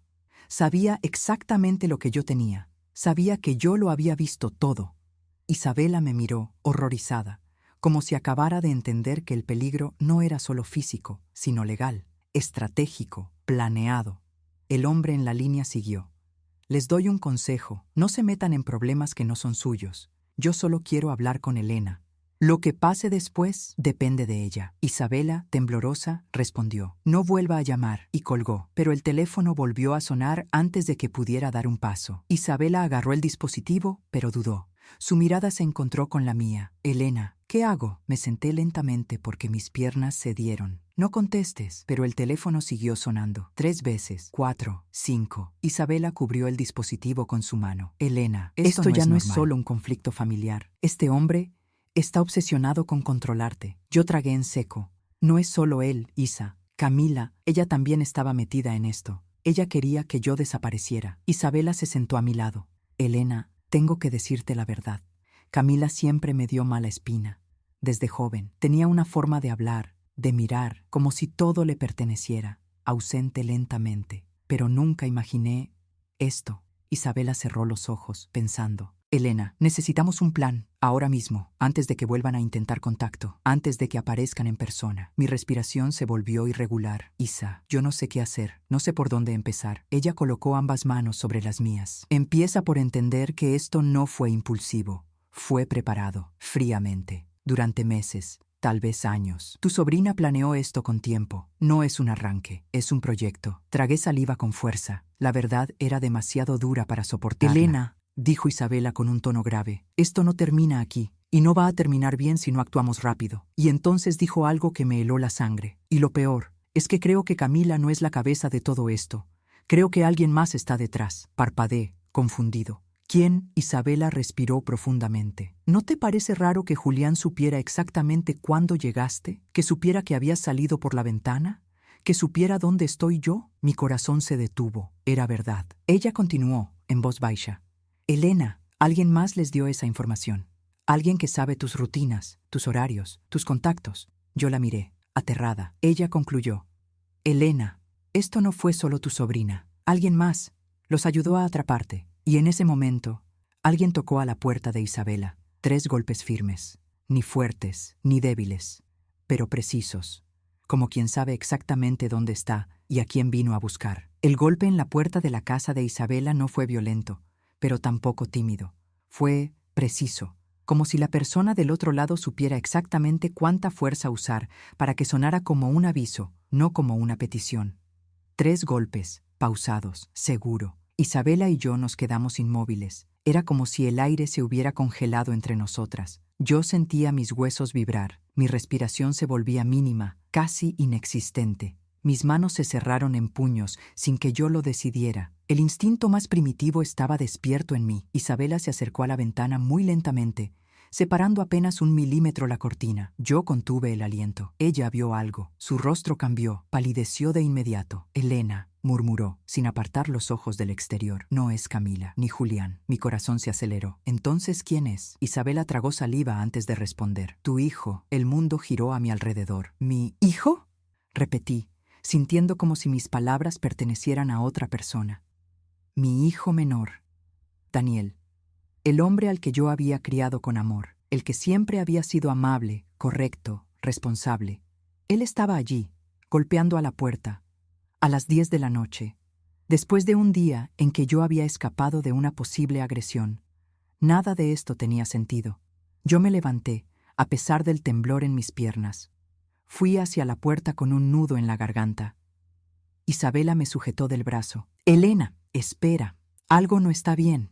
Sabía exactamente lo que yo tenía. Sabía que yo lo había visto todo. Isabela me miró, horrorizada, como si acabara de entender que el peligro no era solo físico, sino legal, estratégico, planeado. El hombre en la línea siguió. Les doy un consejo, no se metan en problemas que no son suyos. Yo solo quiero hablar con Elena. Lo que pase después depende de ella. Isabela, temblorosa, respondió. No vuelva a llamar, y colgó. Pero el teléfono volvió a sonar antes de que pudiera dar un paso. Isabela agarró el dispositivo, pero dudó. Su mirada se encontró con la mía. Elena, ¿qué hago? Me senté lentamente porque mis piernas cedieron. No contestes, pero el teléfono siguió sonando. 3 veces, 4, 5. Isabela cubrió el dispositivo con su mano. Elena, esto ya no es solo un conflicto familiar. Este hombre está obsesionado con controlarte. Yo tragué en seco. No es solo él, Isa. Camila, ella también estaba metida en esto. Ella quería que yo desapareciera. Isabela se sentó a mi lado. Elena, tengo que decirte la verdad. Camila siempre me dio mala espina. Desde joven, tenía una forma de hablar, de mirar, como si todo le perteneciera, ausente lentamente. Pero nunca imaginé esto. Isabela cerró los ojos, pensando. Elena, necesitamos un plan, ahora mismo, antes de que vuelvan a intentar contacto, antes de que aparezcan en persona. Mi respiración se volvió irregular. Isa, yo no sé qué hacer, no sé por dónde empezar. Ella colocó ambas manos sobre las mías. Empieza por entender que esto no fue impulsivo, fue preparado, fríamente, durante meses, tal vez años. Tu sobrina planeó esto con tiempo. No es un arranque, es un proyecto. Tragué saliva con fuerza. La verdad era demasiado dura para soportarla. Elena, dijo Isabela con un tono grave, esto no termina aquí, y no va a terminar bien si no actuamos rápido. Y entonces dijo algo que me heló la sangre. Y lo peor, es que creo que Camila no es la cabeza de todo esto. Creo que alguien más está detrás. Parpadeé, confundido. ¿Quién? Isabela respiró profundamente. ¿No te parece raro que Julián supiera exactamente cuándo llegaste? ¿Que supiera que habías salido por la ventana? ¿Que supiera dónde estoy yo? Mi corazón se detuvo. Era verdad. Ella continuó, en voz baja. Elena, alguien más les dio esa información. Alguien que sabe tus rutinas, tus horarios, tus contactos. Yo la miré, aterrada. Ella concluyó. Elena, esto no fue solo tu sobrina. Alguien más los ayudó a atraparte. Y en ese momento, alguien tocó a la puerta de Isabela. 3 golpes firmes, ni fuertes, ni débiles, pero precisos, como quien sabe exactamente dónde está y a quién vino a buscar. El golpe en la puerta de la casa de Isabela no fue violento, pero tampoco tímido. Fue preciso, como si la persona del otro lado supiera exactamente cuánta fuerza usar para que sonara como un aviso, no como una petición. 3 golpes, pausados, seguro. Isabela y yo nos quedamos inmóviles. Era como si el aire se hubiera congelado entre nosotras. Yo sentía mis huesos vibrar. Mi respiración se volvía mínima, casi inexistente. Mis manos se cerraron en puños, sin que yo lo decidiera. El instinto más primitivo estaba despierto en mí. Isabela se acercó a la ventana muy lentamente, separando apenas 1 milímetro la cortina. Yo contuve el aliento. Ella vio algo. Su rostro cambió, palideció de inmediato. Elena, murmuró, sin apartar los ojos del exterior. No es Camila, ni Julián. Mi corazón se aceleró. ¿Entonces quién es? Isabela tragó saliva antes de responder. Tu hijo. El mundo giró a mi alrededor. ¿Mi hijo? Repetí, sintiendo como si mis palabras pertenecieran a otra persona. Mi hijo menor. Daniel. El hombre al que yo había criado con amor, el que siempre había sido amable, correcto, responsable. Él estaba allí, golpeando a la puerta, a las 10 de la noche, después de un día en que yo había escapado de una posible agresión. Nada de esto tenía sentido. Yo me levanté, a pesar del temblor en mis piernas. Fui hacia la puerta con un nudo en la garganta. Isabela me sujetó del brazo. Elena, espera, algo no está bien.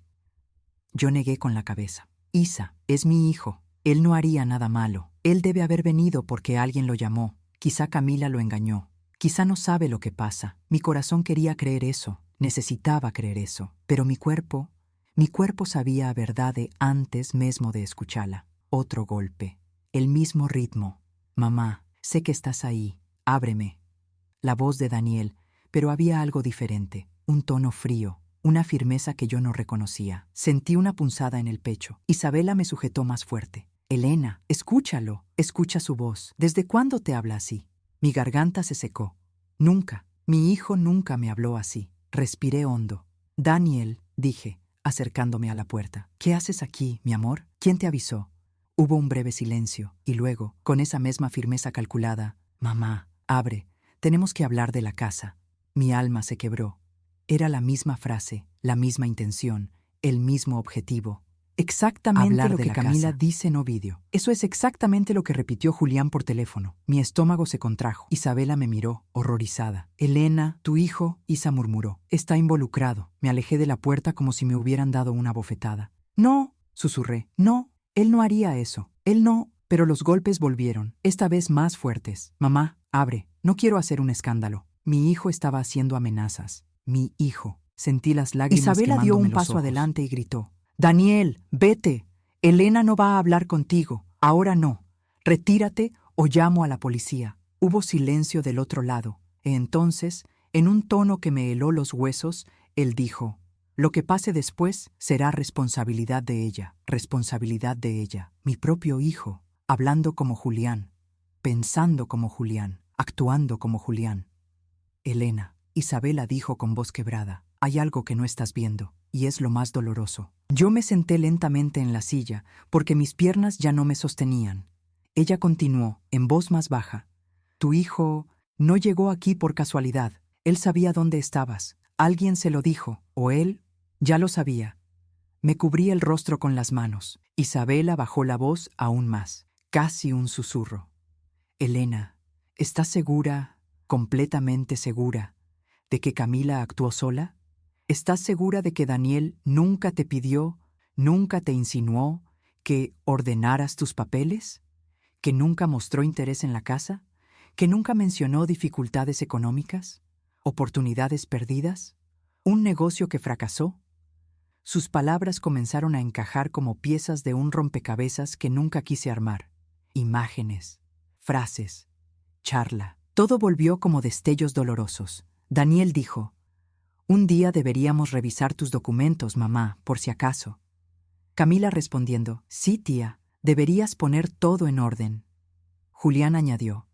Yo negué con la cabeza. Isa, es mi hijo. Él no haría nada malo. Él debe haber venido porque alguien lo llamó. Quizá Camila lo engañó. Quizá no sabe lo que pasa. Mi corazón quería creer eso. Necesitaba creer eso. Pero mi cuerpo sabía a verdade antes mesmo de escucharla. Otro golpe. El mismo ritmo. Mamá, sé que estás ahí. Ábreme. La voz de Daniel, pero había algo diferente. Un tono frío. Una firmeza que yo no reconocía. Sentí una punzada en el pecho. Isabela me sujetó más fuerte. Elena, escúchalo. Escucha su voz. ¿Desde cuándo te habla así? Mi garganta se secó. Nunca. Mi hijo nunca me habló así. Respiré hondo. Daniel, dije, acercándome a la puerta. ¿Qué haces aquí, mi amor? ¿Quién te avisó? Hubo un breve silencio, y luego, con esa misma firmeza calculada, mamá, abre. Tenemos que hablar de la casa. Mi alma se quebró. Era la misma frase, la misma intención, el mismo objetivo. Exactamente Hablar lo de que la Camila casa. dice en Ovidio. Eso es exactamente lo que repitió Julián por teléfono. Mi estómago se contrajo. Isabela me miró, horrorizada. Elena, tu hijo, Isa murmuró, está involucrado. Me alejé de la puerta como si me hubieran dado una bofetada. No, susurré. No, él no haría eso. Él no. Pero los golpes volvieron, esta vez más fuertes. Mamá, abre. No quiero hacer un escándalo. Mi hijo estaba haciendo amenazas. Mi hijo. Sentí las lágrimas Isabela dio quemándome un los paso ojos. adelante y gritó. Daniel, vete. Elena no va a hablar contigo. Ahora no. Retírate o llamo a la policía. Hubo silencio del otro lado. E entonces, en un tono que me heló los huesos, él dijo, lo que pase después será responsabilidad de ella, responsabilidad de ella. Mi propio hijo, hablando como Julián, pensando como Julián, actuando como Julián. Elena, Isabela dijo con voz quebrada, hay algo que no estás viendo, y es lo más doloroso. Yo me senté lentamente en la silla, porque mis piernas ya no me sostenían. Ella continuó, en voz más baja. Tu hijo no llegó aquí por casualidad. Él sabía dónde estabas. Alguien se lo dijo, o él ya lo sabía. Me cubrí el rostro con las manos. Isabela bajó la voz aún más, casi un susurro. Elena, ¿estás segura, completamente segura, de que Camila actuó sola? ¿Estás segura de que Daniel nunca te pidió, nunca te insinuó que ordenaras tus papeles? ¿Que nunca mostró interés en la casa? ¿Que nunca mencionó dificultades económicas? ¿Oportunidades perdidas? ¿Un negocio que fracasó? Sus palabras comenzaron a encajar como piezas de un rompecabezas que nunca quise armar. Imágenes, frases, charla. Todo volvió como destellos dolorosos. Daniel dijo, un día deberíamos revisar tus documentos, mamá, por si acaso. Camila respondiendo, sí, tía, deberías poner todo en orden. Julián añadió,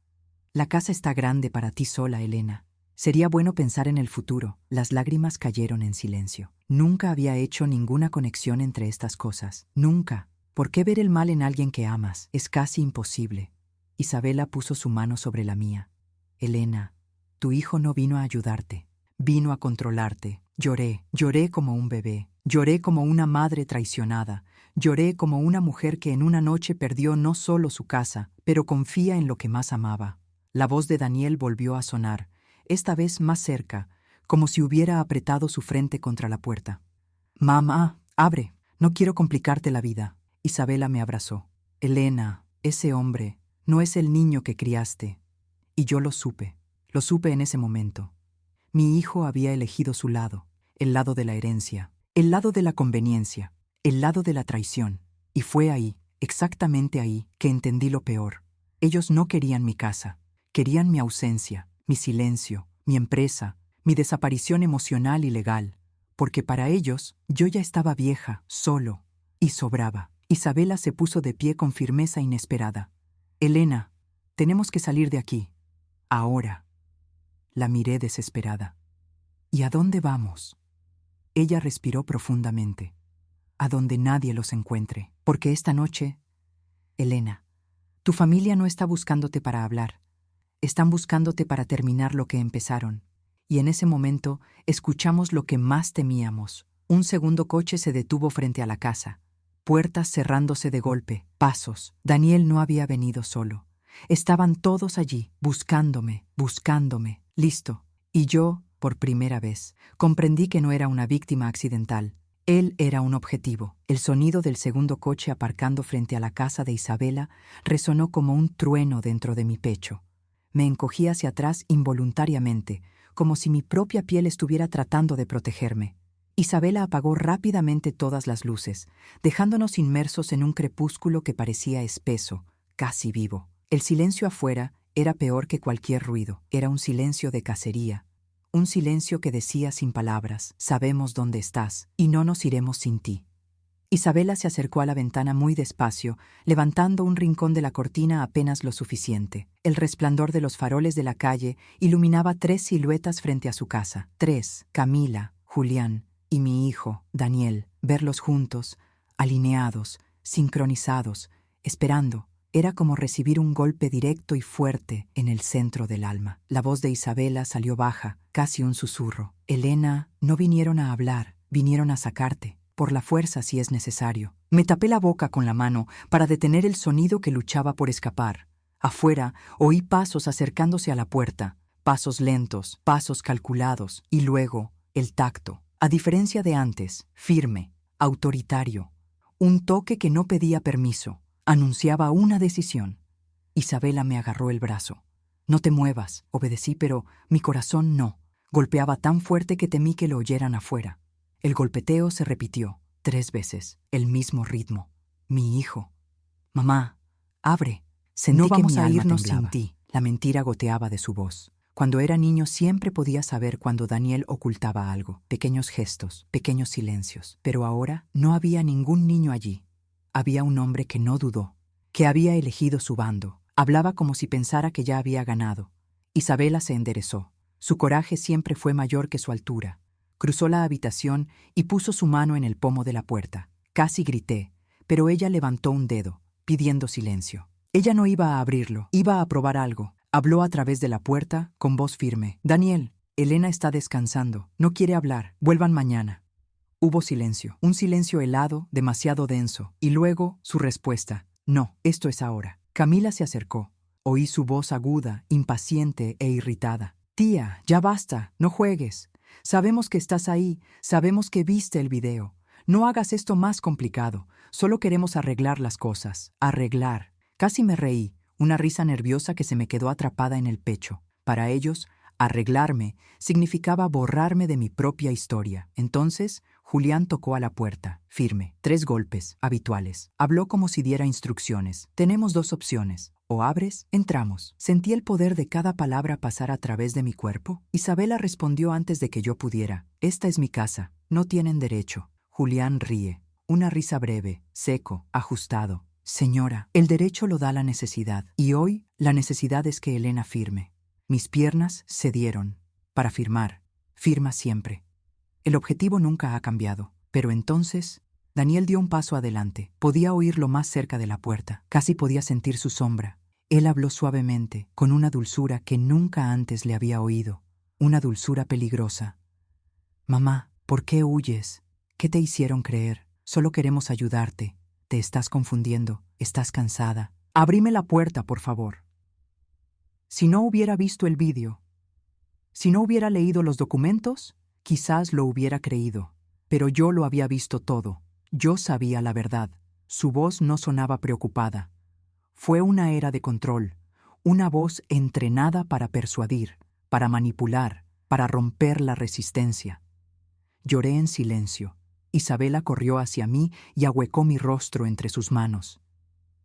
la casa está grande para ti sola, Elena. Sería bueno pensar en el futuro. Las lágrimas cayeron en silencio. Nunca había hecho ninguna conexión entre estas cosas. Nunca. ¿Por qué ver el mal en alguien que amas? Es casi imposible. Isabela puso su mano sobre la mía. Elena, tu hijo no vino a ayudarte. Vino a controlarte. Lloré como un bebé. Lloré como una madre traicionada. Lloré como una mujer que en una noche perdió no solo su casa, pero confía en lo que más amaba. La voz de Daniel volvió a sonar, esta vez más cerca, como si hubiera apretado su frente contra la puerta. Mamá, abre. No quiero complicarte la vida. Isabela me abrazó. Elena, ese hombre, no es el niño que criaste. Y yo lo supe en ese momento. Mi hijo había elegido su lado, el lado de la herencia, el lado de la conveniencia, el lado de la traición. Y fue ahí, exactamente ahí, que entendí lo peor. Ellos no querían mi casa, querían mi ausencia, mi silencio, mi empresa, mi desaparición emocional y legal, porque para ellos yo ya estaba vieja, solo, y sobraba. Isabela se puso de pie con firmeza inesperada. Elena, tenemos que salir de aquí. Ahora. La miré desesperada. ¿Y a dónde vamos? Ella respiró profundamente. A donde nadie los encuentre, porque esta noche, Elena, tu familia no está buscándote para hablar. Están buscándote para terminar lo que empezaron. Y en ese momento escuchamos lo que más temíamos. Un segundo coche se detuvo frente a la casa. Puertas cerrándose de golpe, pasos. Daniel no había venido solo. Estaban todos allí, buscándome, buscándome. Listo. Y yo, por primera vez, comprendí que no era una víctima accidental. Él era un objetivo. El sonido del segundo coche aparcando frente a la casa de Isabela resonó como un trueno dentro de mi pecho. Me encogí hacia atrás involuntariamente, como si mi propia piel estuviera tratando de protegerme. Isabela apagó rápidamente todas las luces, dejándonos inmersos en un crepúsculo que parecía espeso, casi vivo. El silencio afuera era peor que cualquier ruido. Era un silencio de cacería. Un silencio que decía sin palabras: sabemos dónde estás y no nos iremos sin ti. Isabela se acercó a la ventana muy despacio, levantando un rincón de la cortina apenas lo suficiente. El resplandor de los faroles de la calle iluminaba 3 siluetas frente a su casa. 3: Camila, Julián y mi hijo, Daniel. Verlos juntos, alineados, sincronizados, esperando, era como recibir un golpe directo y fuerte en el centro del alma. La voz de Isabela salió baja, casi un susurro. Elena, no vinieron a hablar, vinieron a sacarte. Por la fuerza si es necesario. Me tapé la boca con la mano para detener el sonido que luchaba por escapar. Afuera oí pasos acercándose a la puerta, pasos lentos, pasos calculados, y luego el tacto. A diferencia de antes, firme, autoritario. Un toque que no pedía permiso, anunciaba una decisión. Isabela me agarró el brazo. No te muevas, obedecí, pero mi corazón no. Golpeaba tan fuerte que temí que lo oyeran afuera. El golpeteo se repitió 3 veces, el mismo ritmo. Mi hijo. Mamá, abre. Sentí que mi alma temblaba. No vamos a irnos sin ti. La mentira goteaba de su voz. Cuando era niño siempre podía saber cuando Daniel ocultaba algo. Pequeños gestos, pequeños silencios. Pero ahora no había ningún niño allí. Había un hombre que no dudó, que había elegido su bando. Hablaba como si pensara que ya había ganado. Isabela se enderezó. Su coraje siempre fue mayor que su altura. Cruzó la habitación y puso su mano en el pomo de la puerta. Casi grité, pero ella levantó un dedo, pidiendo silencio. Ella no iba a abrirlo, iba a probar algo. Habló a través de la puerta, con voz firme. Daniel, Elena está descansando. No quiere hablar. Vuelvan mañana. Hubo silencio, un silencio helado, demasiado denso, y luego su respuesta. No, esto es ahora. Camila se acercó. Oí su voz aguda, impaciente e irritada. Tía, ya basta, no juegues. Sabemos que estás ahí, sabemos que viste el video. No hagas esto más complicado. Solo queremos arreglar las cosas. Arreglar. Casi me reí, una risa nerviosa que se me quedó atrapada en el pecho. Para ellos, arreglarme significaba borrarme de mi propia historia. Entonces, Julián tocó a la puerta, firme. 3 golpes, habituales. Habló como si diera instrucciones. Tenemos 2 opciones. O abres, entramos. Sentí el poder de cada palabra pasar a través de mi cuerpo. Isabela respondió antes de que yo pudiera. Esta es mi casa. No tienen derecho. Julián ríe. Una risa breve, seco, ajustado. Señora, el derecho lo da la necesidad. Y hoy, la necesidad es que Elena firme. Mis piernas cedieron. Para firmar. Firma siempre. El objetivo nunca ha cambiado. Pero entonces, Daniel dio un paso adelante. Podía oírlo más cerca de la puerta. Casi podía sentir su sombra. Él habló suavemente, con una dulzura que nunca antes le había oído. Una dulzura peligrosa. Mamá, ¿por qué huyes? ¿Qué te hicieron creer? Solo queremos ayudarte. Te estás confundiendo. Estás cansada. Abrime la puerta, por favor. Si no hubiera visto el vídeo, si no hubiera leído los documentos, quizás lo hubiera creído. Pero yo lo había visto todo. Yo sabía la verdad. Su voz no sonaba preocupada. Fue una era de control, una voz entrenada para persuadir, para manipular, para romper la resistencia. Lloré en silencio. Isabela corrió hacia mí y ahuecó mi rostro entre sus manos.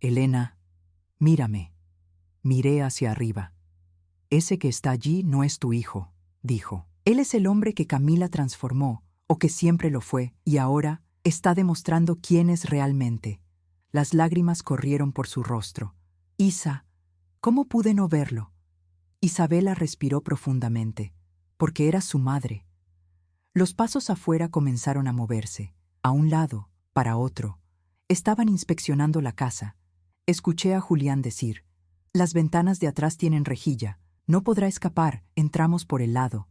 Elena, mírame. Miré hacia arriba. Ese que está allí no es tu hijo, dijo. Él es el hombre que Camila transformó, o que siempre lo fue, y ahora está demostrando quién es realmente. Las lágrimas corrieron por su rostro. Isa, ¿cómo pude no verlo? Isabela respiró profundamente, porque era su madre. Los pasos afuera comenzaron a moverse, a un lado, para otro. Estaban inspeccionando la casa. Escuché a Julián decir: «Las ventanas de atrás tienen rejilla. No podrá escapar, entramos por el lado».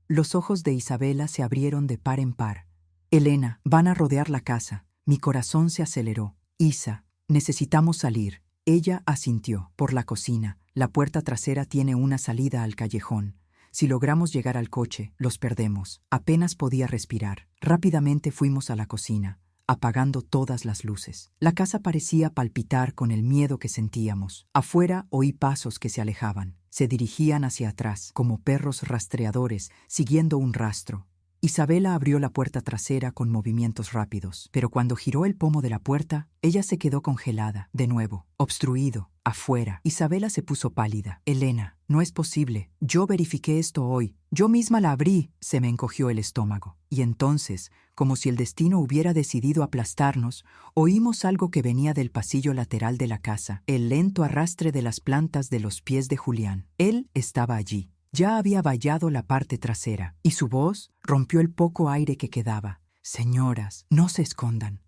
Los ojos de Isabela se abrieron de par en par. «Elena, van a rodear la casa». Mi corazón se aceleró. «Isa, necesitamos salir». Ella asintió. Por la cocina. La puerta trasera tiene una salida al callejón. Si logramos llegar al coche, los perdemos. Apenas podía respirar. Rápidamente fuimos a la cocina, apagando todas las luces. La casa parecía palpitar con el miedo que sentíamos. Afuera oí pasos que se alejaban. Se dirigían hacia atrás, como perros rastreadores, siguiendo un rastro. Isabela abrió la puerta trasera con movimientos rápidos, pero cuando giró el pomo de la puerta, ella se quedó congelada, de nuevo, obstruido, afuera. Isabela se puso pálida. «Elena, no es posible. Yo verifiqué esto hoy. Yo misma la abrí». Se me encogió el estómago. Y entonces, como si el destino hubiera decidido aplastarnos, oímos algo que venía del pasillo lateral de la casa, el lento arrastre de las plantas de los pies de Julián. Él estaba allí. Ya había vallado la parte trasera, y su voz rompió el poco aire que quedaba. «Señoras, no se escondan».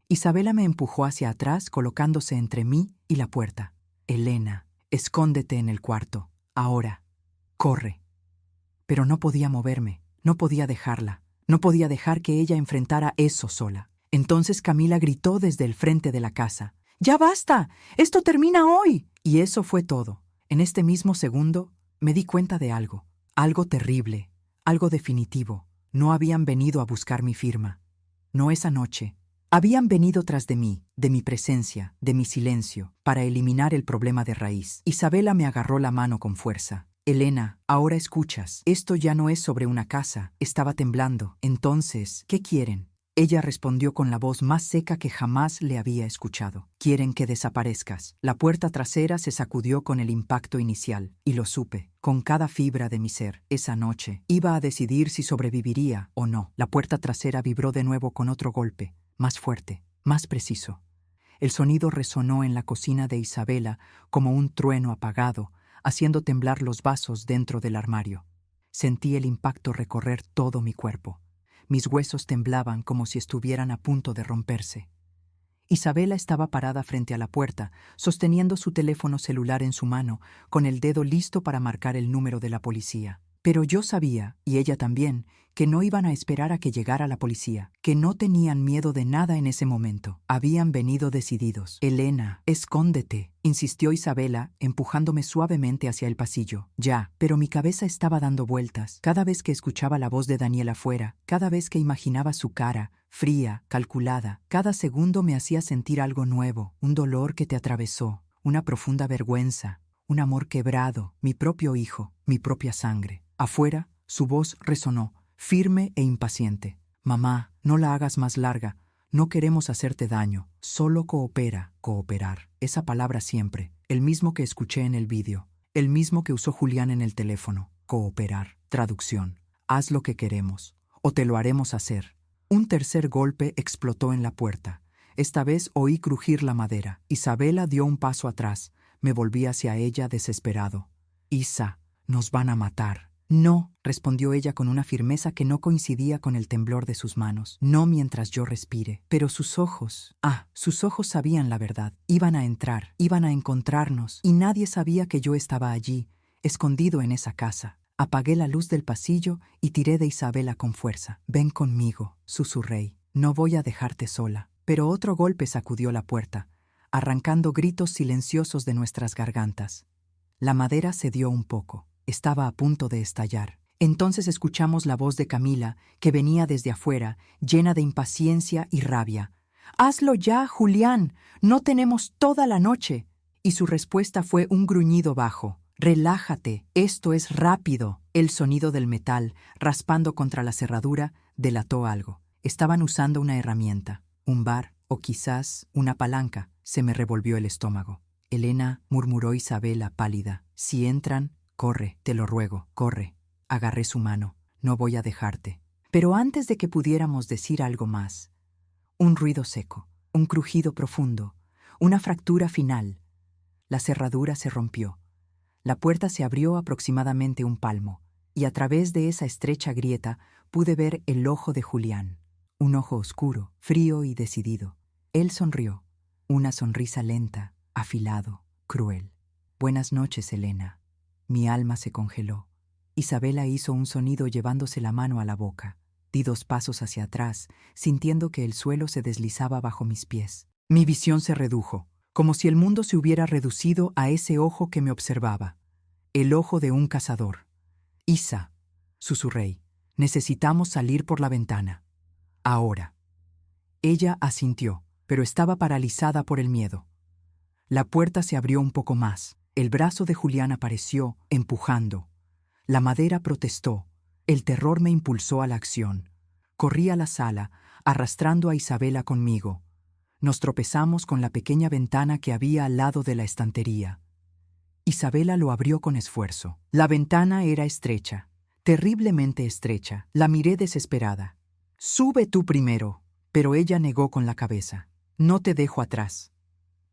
Isabela me empujó hacia atrás, colocándose entre mí y la puerta. «Elena, escóndete en el cuarto. Ahora. Corre». Pero no podía moverme, no podía dejarla, no podía dejar que ella enfrentara eso sola. Entonces Camila gritó desde el frente de la casa: «¡Ya basta! ¡Esto termina hoy!». Y eso fue todo. En este mismo segundo, me di cuenta de algo terrible, algo definitivo. No habían venido a buscar mi firma. No esa noche. Habían venido tras de mí, de mi presencia, de mi silencio, para eliminar el problema de raíz. Isabela me agarró la mano con fuerza. «Elena, ahora escuchas. Esto ya no es sobre una casa». Estaba temblando. «Entonces, ¿qué quieren?». Ella respondió con la voz más seca que jamás le había escuchado. «Quieren que desaparezcas». La puerta trasera se sacudió con el impacto inicial, y lo supe, con cada fibra de mi ser. Esa noche iba a decidir si sobreviviría o no. La puerta trasera vibró de nuevo con otro golpe, más fuerte, más preciso. El sonido resonó en la cocina de Isabela como un trueno apagado, haciendo temblar los vasos dentro del armario. Sentí el impacto recorrer todo mi cuerpo. Mis huesos temblaban como si estuvieran a punto de romperse. Isabela estaba parada frente a la puerta, sosteniendo su teléfono celular en su mano, con el dedo listo para marcar el número de la policía. Pero yo sabía, y ella también, que no iban a esperar a que llegara la policía, que no tenían miedo de nada en ese momento. Habían venido decididos. «Elena, escóndete», insistió Isabela, empujándome suavemente hacia el pasillo. «Ya», pero mi cabeza estaba dando vueltas. Cada vez que escuchaba la voz de Daniel afuera, cada vez que imaginaba su cara, fría, calculada, cada segundo me hacía sentir algo nuevo, un dolor que te atravesó, una profunda vergüenza, un amor quebrado, mi propio hijo, mi propia sangre. Afuera, su voz resonó, firme e impaciente. «Mamá, no la hagas más larga. No queremos hacerte daño. Solo coopera, cooperar». Esa palabra siempre, el mismo que escuché en el vídeo, el mismo que usó Julián en el teléfono. Cooperar. Traducción: haz lo que queremos, o te lo haremos hacer. Un tercer golpe explotó en la puerta. Esta vez oí crujir la madera. Isabela dio un paso atrás. Me volví hacia ella desesperado. «Isa, nos van a matar». «No», respondió ella con una firmeza que no coincidía con el temblor de sus manos. «No mientras yo respire». Pero sus ojos... sus ojos sabían la verdad. Iban a entrar, iban a encontrarnos, y nadie sabía que yo estaba allí, escondido en esa casa. Apagué la luz del pasillo y tiré de Isabela con fuerza. «Ven conmigo», susurré. «No voy a dejarte sola». Pero otro golpe sacudió la puerta, arrancando gritos silenciosos de nuestras gargantas. La madera cedió un poco. Estaba a punto de estallar. Entonces escuchamos la voz de Camila, que venía desde afuera, llena de impaciencia y rabia. «¡Hazlo ya, Julián! ¡No tenemos toda la noche!». Y su respuesta fue un gruñido bajo. «Relájate, esto es rápido». El sonido del metal, raspando contra la cerradura, delató algo. Estaban usando una herramienta, un bar o quizás una palanca. Se me revolvió el estómago. Elena, murmuró Isabela, pálida. Si entran, corre, te lo ruego, corre. Agarré su mano. No voy a dejarte. Pero antes de que pudiéramos decir algo más, un ruido seco, un crujido profundo, una fractura final. La cerradura se rompió. La puerta se abrió aproximadamente un palmo, y a través de esa estrecha grieta pude ver el ojo de Julián. Un ojo oscuro, frío y decidido. Él sonrió. Una sonrisa lenta, afilado, cruel. Buenas noches, Elena. Mi alma se congeló. Isabela hizo un sonido llevándose la mano a la boca. Di 2 pasos hacia atrás, sintiendo que el suelo se deslizaba bajo mis pies. Mi visión se redujo, como si el mundo se hubiera reducido a ese ojo que me observaba. El ojo de un cazador. Isa, susurré, necesitamos salir por la ventana. Ahora. Ella asintió, pero estaba paralizada por el miedo. La puerta se abrió un poco más. El brazo de Julián apareció, empujando. La madera protestó. El terror me impulsó a la acción. Corrí a la sala, arrastrando a Isabela conmigo. Nos tropezamos con la pequeña ventana que había al lado de la estantería. Isabela lo abrió con esfuerzo. La ventana era estrecha, terriblemente estrecha. La miré desesperada. «Sube tú primero», pero ella negó con la cabeza. «No te dejo atrás».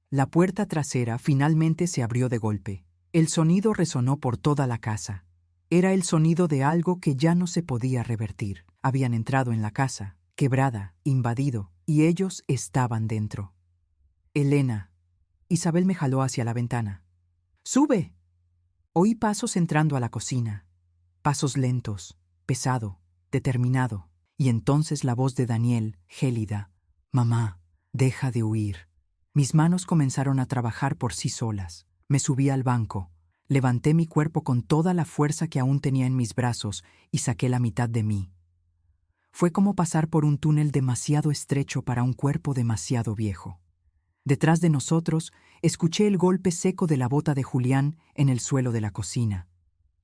La puerta trasera finalmente se abrió de golpe. El sonido resonó por toda la casa. Era el sonido de algo que ya no se podía revertir. Habían entrado en la casa, quebrada, invadido, y ellos estaban dentro. «Elena». Isabel me jaló hacia la ventana. «¡Sube!». Oí pasos entrando a la cocina. Pasos lentos, pesado, determinado. Y entonces la voz de Daniel, gélida. «Mamá, deja de huir». Mis manos comenzaron a trabajar por sí solas. Me subí al banco. Levanté mi cuerpo con toda la fuerza que aún tenía en mis brazos y saqué la mitad de mí. Fue como pasar por un túnel demasiado estrecho para un cuerpo demasiado viejo. Detrás de nosotros, escuché el golpe seco de la bota de Julián en el suelo de la cocina.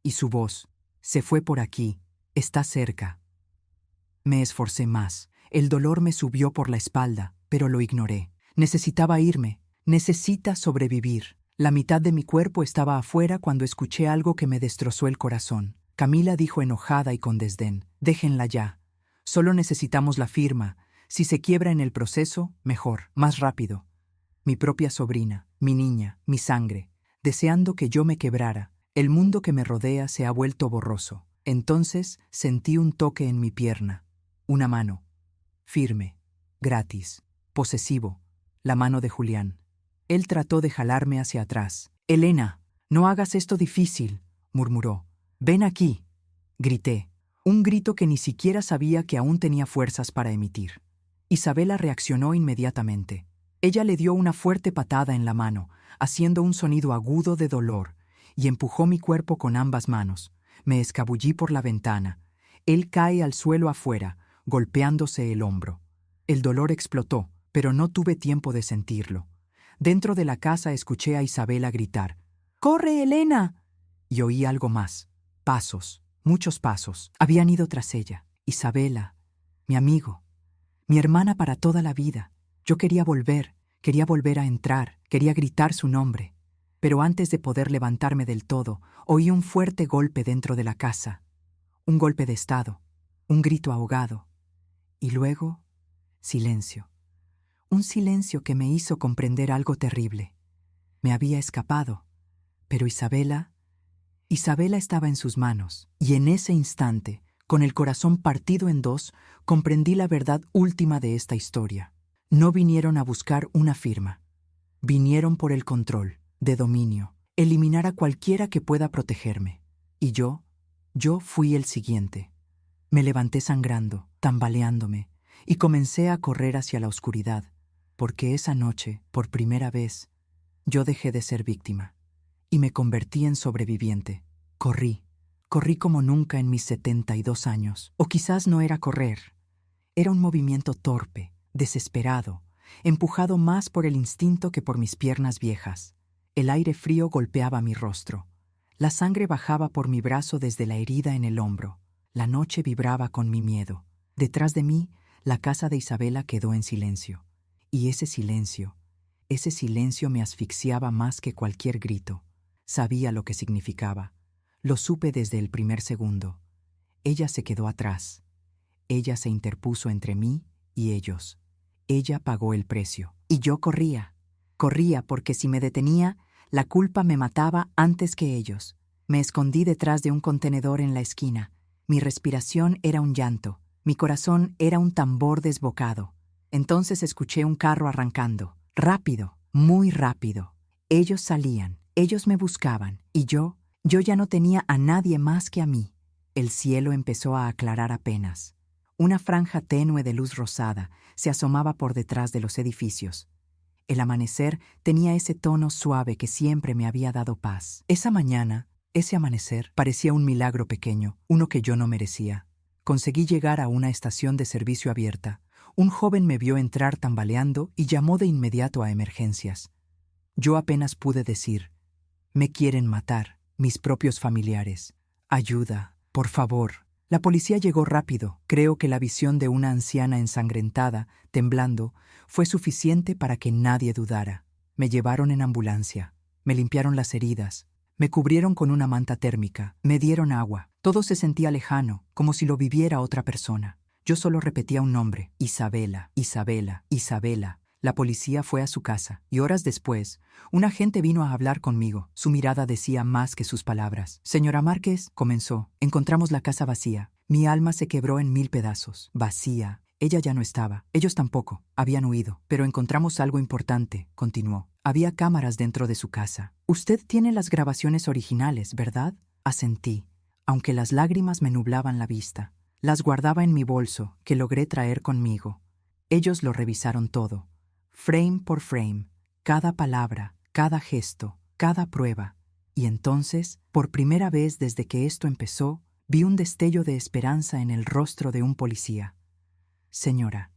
Y su voz: «Se fue por aquí, está cerca». Me esforcé más. El dolor me subió por la espalda, pero lo ignoré. Necesitaba irme. Necesita sobrevivir. La mitad de mi cuerpo estaba afuera cuando escuché algo que me destrozó el corazón. Camila dijo enojada y con desdén: «Déjenla ya. Solo necesitamos la firma. Si se quiebra en el proceso, mejor, más rápido». Mi propia sobrina, mi niña, mi sangre, deseando que yo me quebrara. El mundo que me rodea se ha vuelto borroso. Entonces sentí un toque en mi pierna. Una mano. Firme, gratis, posesivo. La mano de Julián. Él trató de jalarme hacia atrás. «Elena, no hagas esto difícil», murmuró. «Ven aquí», grité. Un grito que ni siquiera sabía que aún tenía fuerzas para emitir. Isabela reaccionó inmediatamente. Ella le dio una fuerte patada en la mano, haciendo un sonido agudo de dolor, y empujó mi cuerpo con ambas manos. Me escabullí por la ventana. Él cae al suelo afuera, golpeándose el hombro. El dolor explotó, pero no tuve tiempo de sentirlo. Dentro de la casa escuché a Isabela gritar: «¡Corre, Elena!». Y oí algo más. Pasos, muchos pasos. Habían ido tras ella. Isabela, mi amigo, mi hermana para toda la vida. Yo quería volver a entrar, quería gritar su nombre. Pero antes de poder levantarme del todo, oí un fuerte golpe dentro de la casa. Un golpe de estado, un grito ahogado. Y luego, silencio. Un silencio que me hizo comprender algo terrible. Me había escapado, pero Isabela estaba en sus manos. Y en ese instante, con el corazón partido en dos, comprendí la verdad última de esta historia. No vinieron a buscar una firma. Vinieron por el control, de dominio, eliminar a cualquiera que pueda protegerme. Y yo fui el siguiente. Me levanté sangrando, tambaleándome, y comencé a correr hacia la oscuridad, porque esa noche, por primera vez, yo dejé de ser víctima y me convertí en sobreviviente. Corrí como nunca en mis 72 años. O quizás no era correr, era un movimiento torpe, desesperado, empujado más por el instinto que por mis piernas viejas. El aire frío golpeaba mi rostro. La sangre bajaba por mi brazo desde la herida en el hombro. La noche vibraba con mi miedo. Detrás de mí, la casa de Isabela quedó en silencio. Y ese silencio Ese silencio me asfixiaba más que cualquier grito. Sabía lo que significaba. Lo supe desde el primer segundo. Ella se quedó atrás. Ella se interpuso entre mí y ellos. Ella pagó el precio. Y yo corría. Corría porque si me detenía, la culpa me mataba antes que ellos. Me escondí detrás de un contenedor en la esquina. Mi respiración era un llanto. Mi corazón era un tambor desbocado. Entonces escuché un carro arrancando. Rápido, muy rápido. Ellos salían, ellos me buscaban, y yo ya no tenía a nadie más que a mí. El cielo empezó a aclarar apenas. Una franja tenue de luz rosada se asomaba por detrás de los edificios. El amanecer tenía ese tono suave que siempre me había dado paz. Esa mañana, ese amanecer, parecía un milagro pequeño, uno que yo no merecía. Conseguí llegar a una estación de servicio abierta. Un joven me vio entrar tambaleando y llamó de inmediato a emergencias. Yo apenas pude decir: «Me quieren matar, mis propios familiares. Ayuda, por favor». La policía llegó rápido. Creo que la visión de una anciana ensangrentada, temblando, fue suficiente para que nadie dudara. Me llevaron en ambulancia. Me limpiaron las heridas. Me cubrieron con una manta térmica. Me dieron agua. Todo se sentía lejano, como si lo viviera otra persona. Yo solo repetía un nombre: Isabela, Isabela, Isabela. La policía fue a su casa, y horas después, un agente vino a hablar conmigo. Su mirada decía más que sus palabras. «Señora Márquez», comenzó, «encontramos la casa vacía». Mi alma se quebró en 1000 pedazos. Vacía. Ella ya no estaba. Ellos tampoco. Habían huido. Pero encontramos algo importante, continuó. Había cámaras dentro de su casa. «Usted tiene las grabaciones originales, ¿verdad?». Asentí, aunque las lágrimas me nublaban la vista. Las guardaba en mi bolso, que logré traer conmigo. Ellos lo revisaron todo. Frame por frame, cada palabra, cada gesto, cada prueba. Y entonces, por primera vez desde que esto empezó, vi un destello de esperanza en el rostro de un policía. «Señora,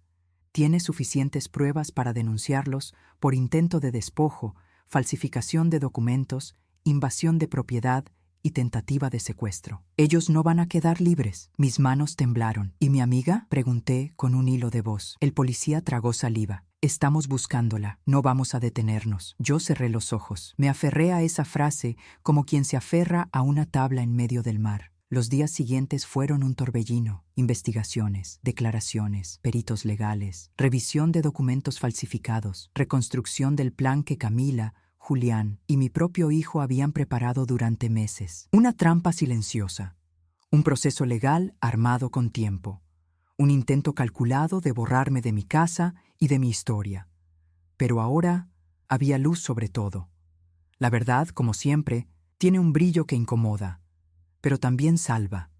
tiene suficientes pruebas para denunciarlos por intento de despojo, falsificación de documentos, invasión de propiedad y tentativa de secuestro. Ellos no van a quedar libres». Mis manos temblaron. «¿Y mi amiga?», pregunté con un hilo de voz. El policía tragó saliva. «Estamos buscándola. No vamos a detenernos». Yo cerré los ojos. Me aferré a esa frase como quien se aferra a una tabla en medio del mar. Los días siguientes fueron un torbellino. Investigaciones, declaraciones, peritos legales, revisión de documentos falsificados, reconstrucción del plan que Camila, Julián y mi propio hijo habían preparado durante meses. Una trampa silenciosa. Un proceso legal armado con tiempo. Un intento calculado de borrarme de mi casa y de mi historia. Pero ahora había luz sobre todo. La verdad, como siempre, tiene un brillo que incomoda, pero también salva.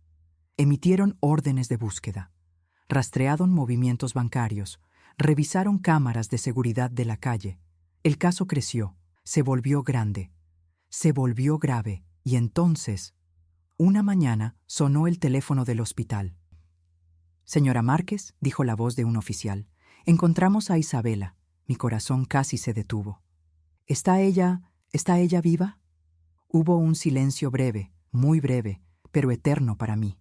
Emitieron órdenes de búsqueda. Rastrearon movimientos bancarios. Revisaron cámaras de seguridad de la calle. El caso creció. Se volvió grande. Se volvió grave. Y entonces, una mañana, sonó el teléfono del hospital. «Señora Márquez», dijo la voz de un oficial, «encontramos a Isabela». Mi corazón casi se detuvo. ¿Está ella viva?» Hubo un silencio breve, muy breve, pero eterno para mí.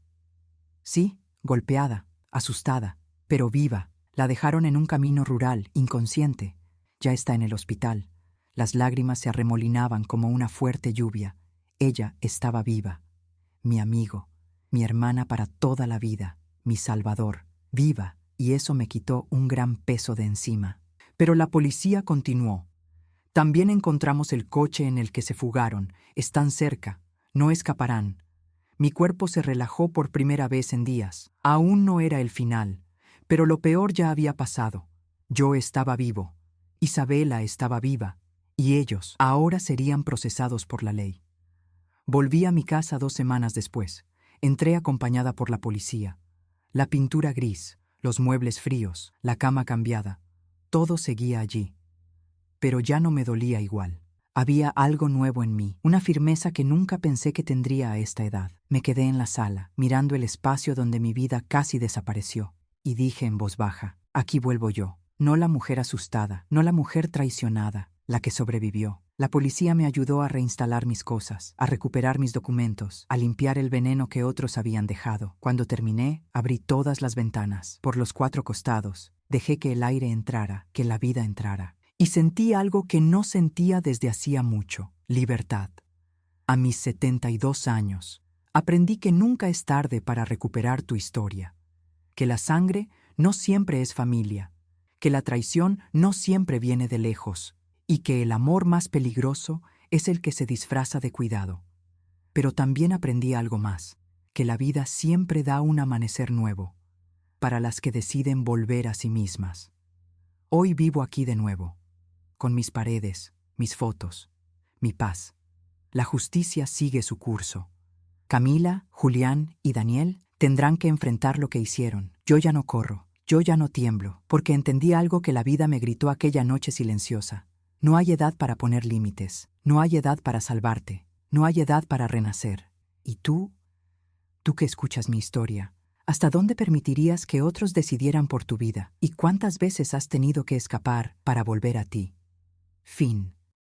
«Sí, golpeada, asustada, pero viva. La dejaron en un camino rural, inconsciente. Ya está en el hospital». Las lágrimas se arremolinaban como una fuerte lluvia. Ella estaba viva. Mi amigo, mi hermana para toda la vida. Mi salvador, viva, y eso me quitó un gran peso de encima. Pero la policía continuó. «También encontramos el coche en el que se fugaron. Están cerca. No escaparán». Mi cuerpo se relajó por primera vez en días. Aún no era el final, pero lo peor ya había pasado. Yo estaba vivo. Isabela estaba viva. Y ellos ahora serían procesados por la ley. Volví a mi casa 2 semanas después. Entré acompañada por la policía. La pintura gris, los muebles fríos, la cama cambiada. Todo seguía allí. Pero ya no me dolía igual. Había algo nuevo en mí, una firmeza que nunca pensé que tendría a esta edad. Me quedé en la sala, mirando el espacio donde mi vida casi desapareció. Y dije en voz baja: «Aquí vuelvo yo. No la mujer asustada, no la mujer traicionada, la que sobrevivió». La policía me ayudó a reinstalar mis cosas, a recuperar mis documentos, a limpiar el veneno que otros habían dejado. Cuando terminé, abrí todas las ventanas, por los 4 costados. Dejé que el aire entrara, que la vida entrara. Y sentí algo que no sentía desde hacía mucho: libertad. A mis 72 años, aprendí que nunca es tarde para recuperar tu historia, que la sangre no siempre es familia, que la traición no siempre viene de lejos, y que el amor más peligroso es el que se disfraza de cuidado. Pero también aprendí algo más: que la vida siempre da un amanecer nuevo, para las que deciden volver a sí mismas. Hoy vivo aquí de nuevo, con mis paredes, mis fotos, mi paz. La justicia sigue su curso. Camila, Julián y Daniel tendrán que enfrentar lo que hicieron. Yo ya no corro, yo ya no tiemblo, porque entendí algo que la vida me gritó aquella noche silenciosa. No hay edad para poner límites, no hay edad para salvarte, no hay edad para renacer. ¿Y tú que escuchas mi historia, hasta dónde permitirías que otros decidieran por tu vida? ¿Y cuántas veces has tenido que escapar para volver a ti? Fin.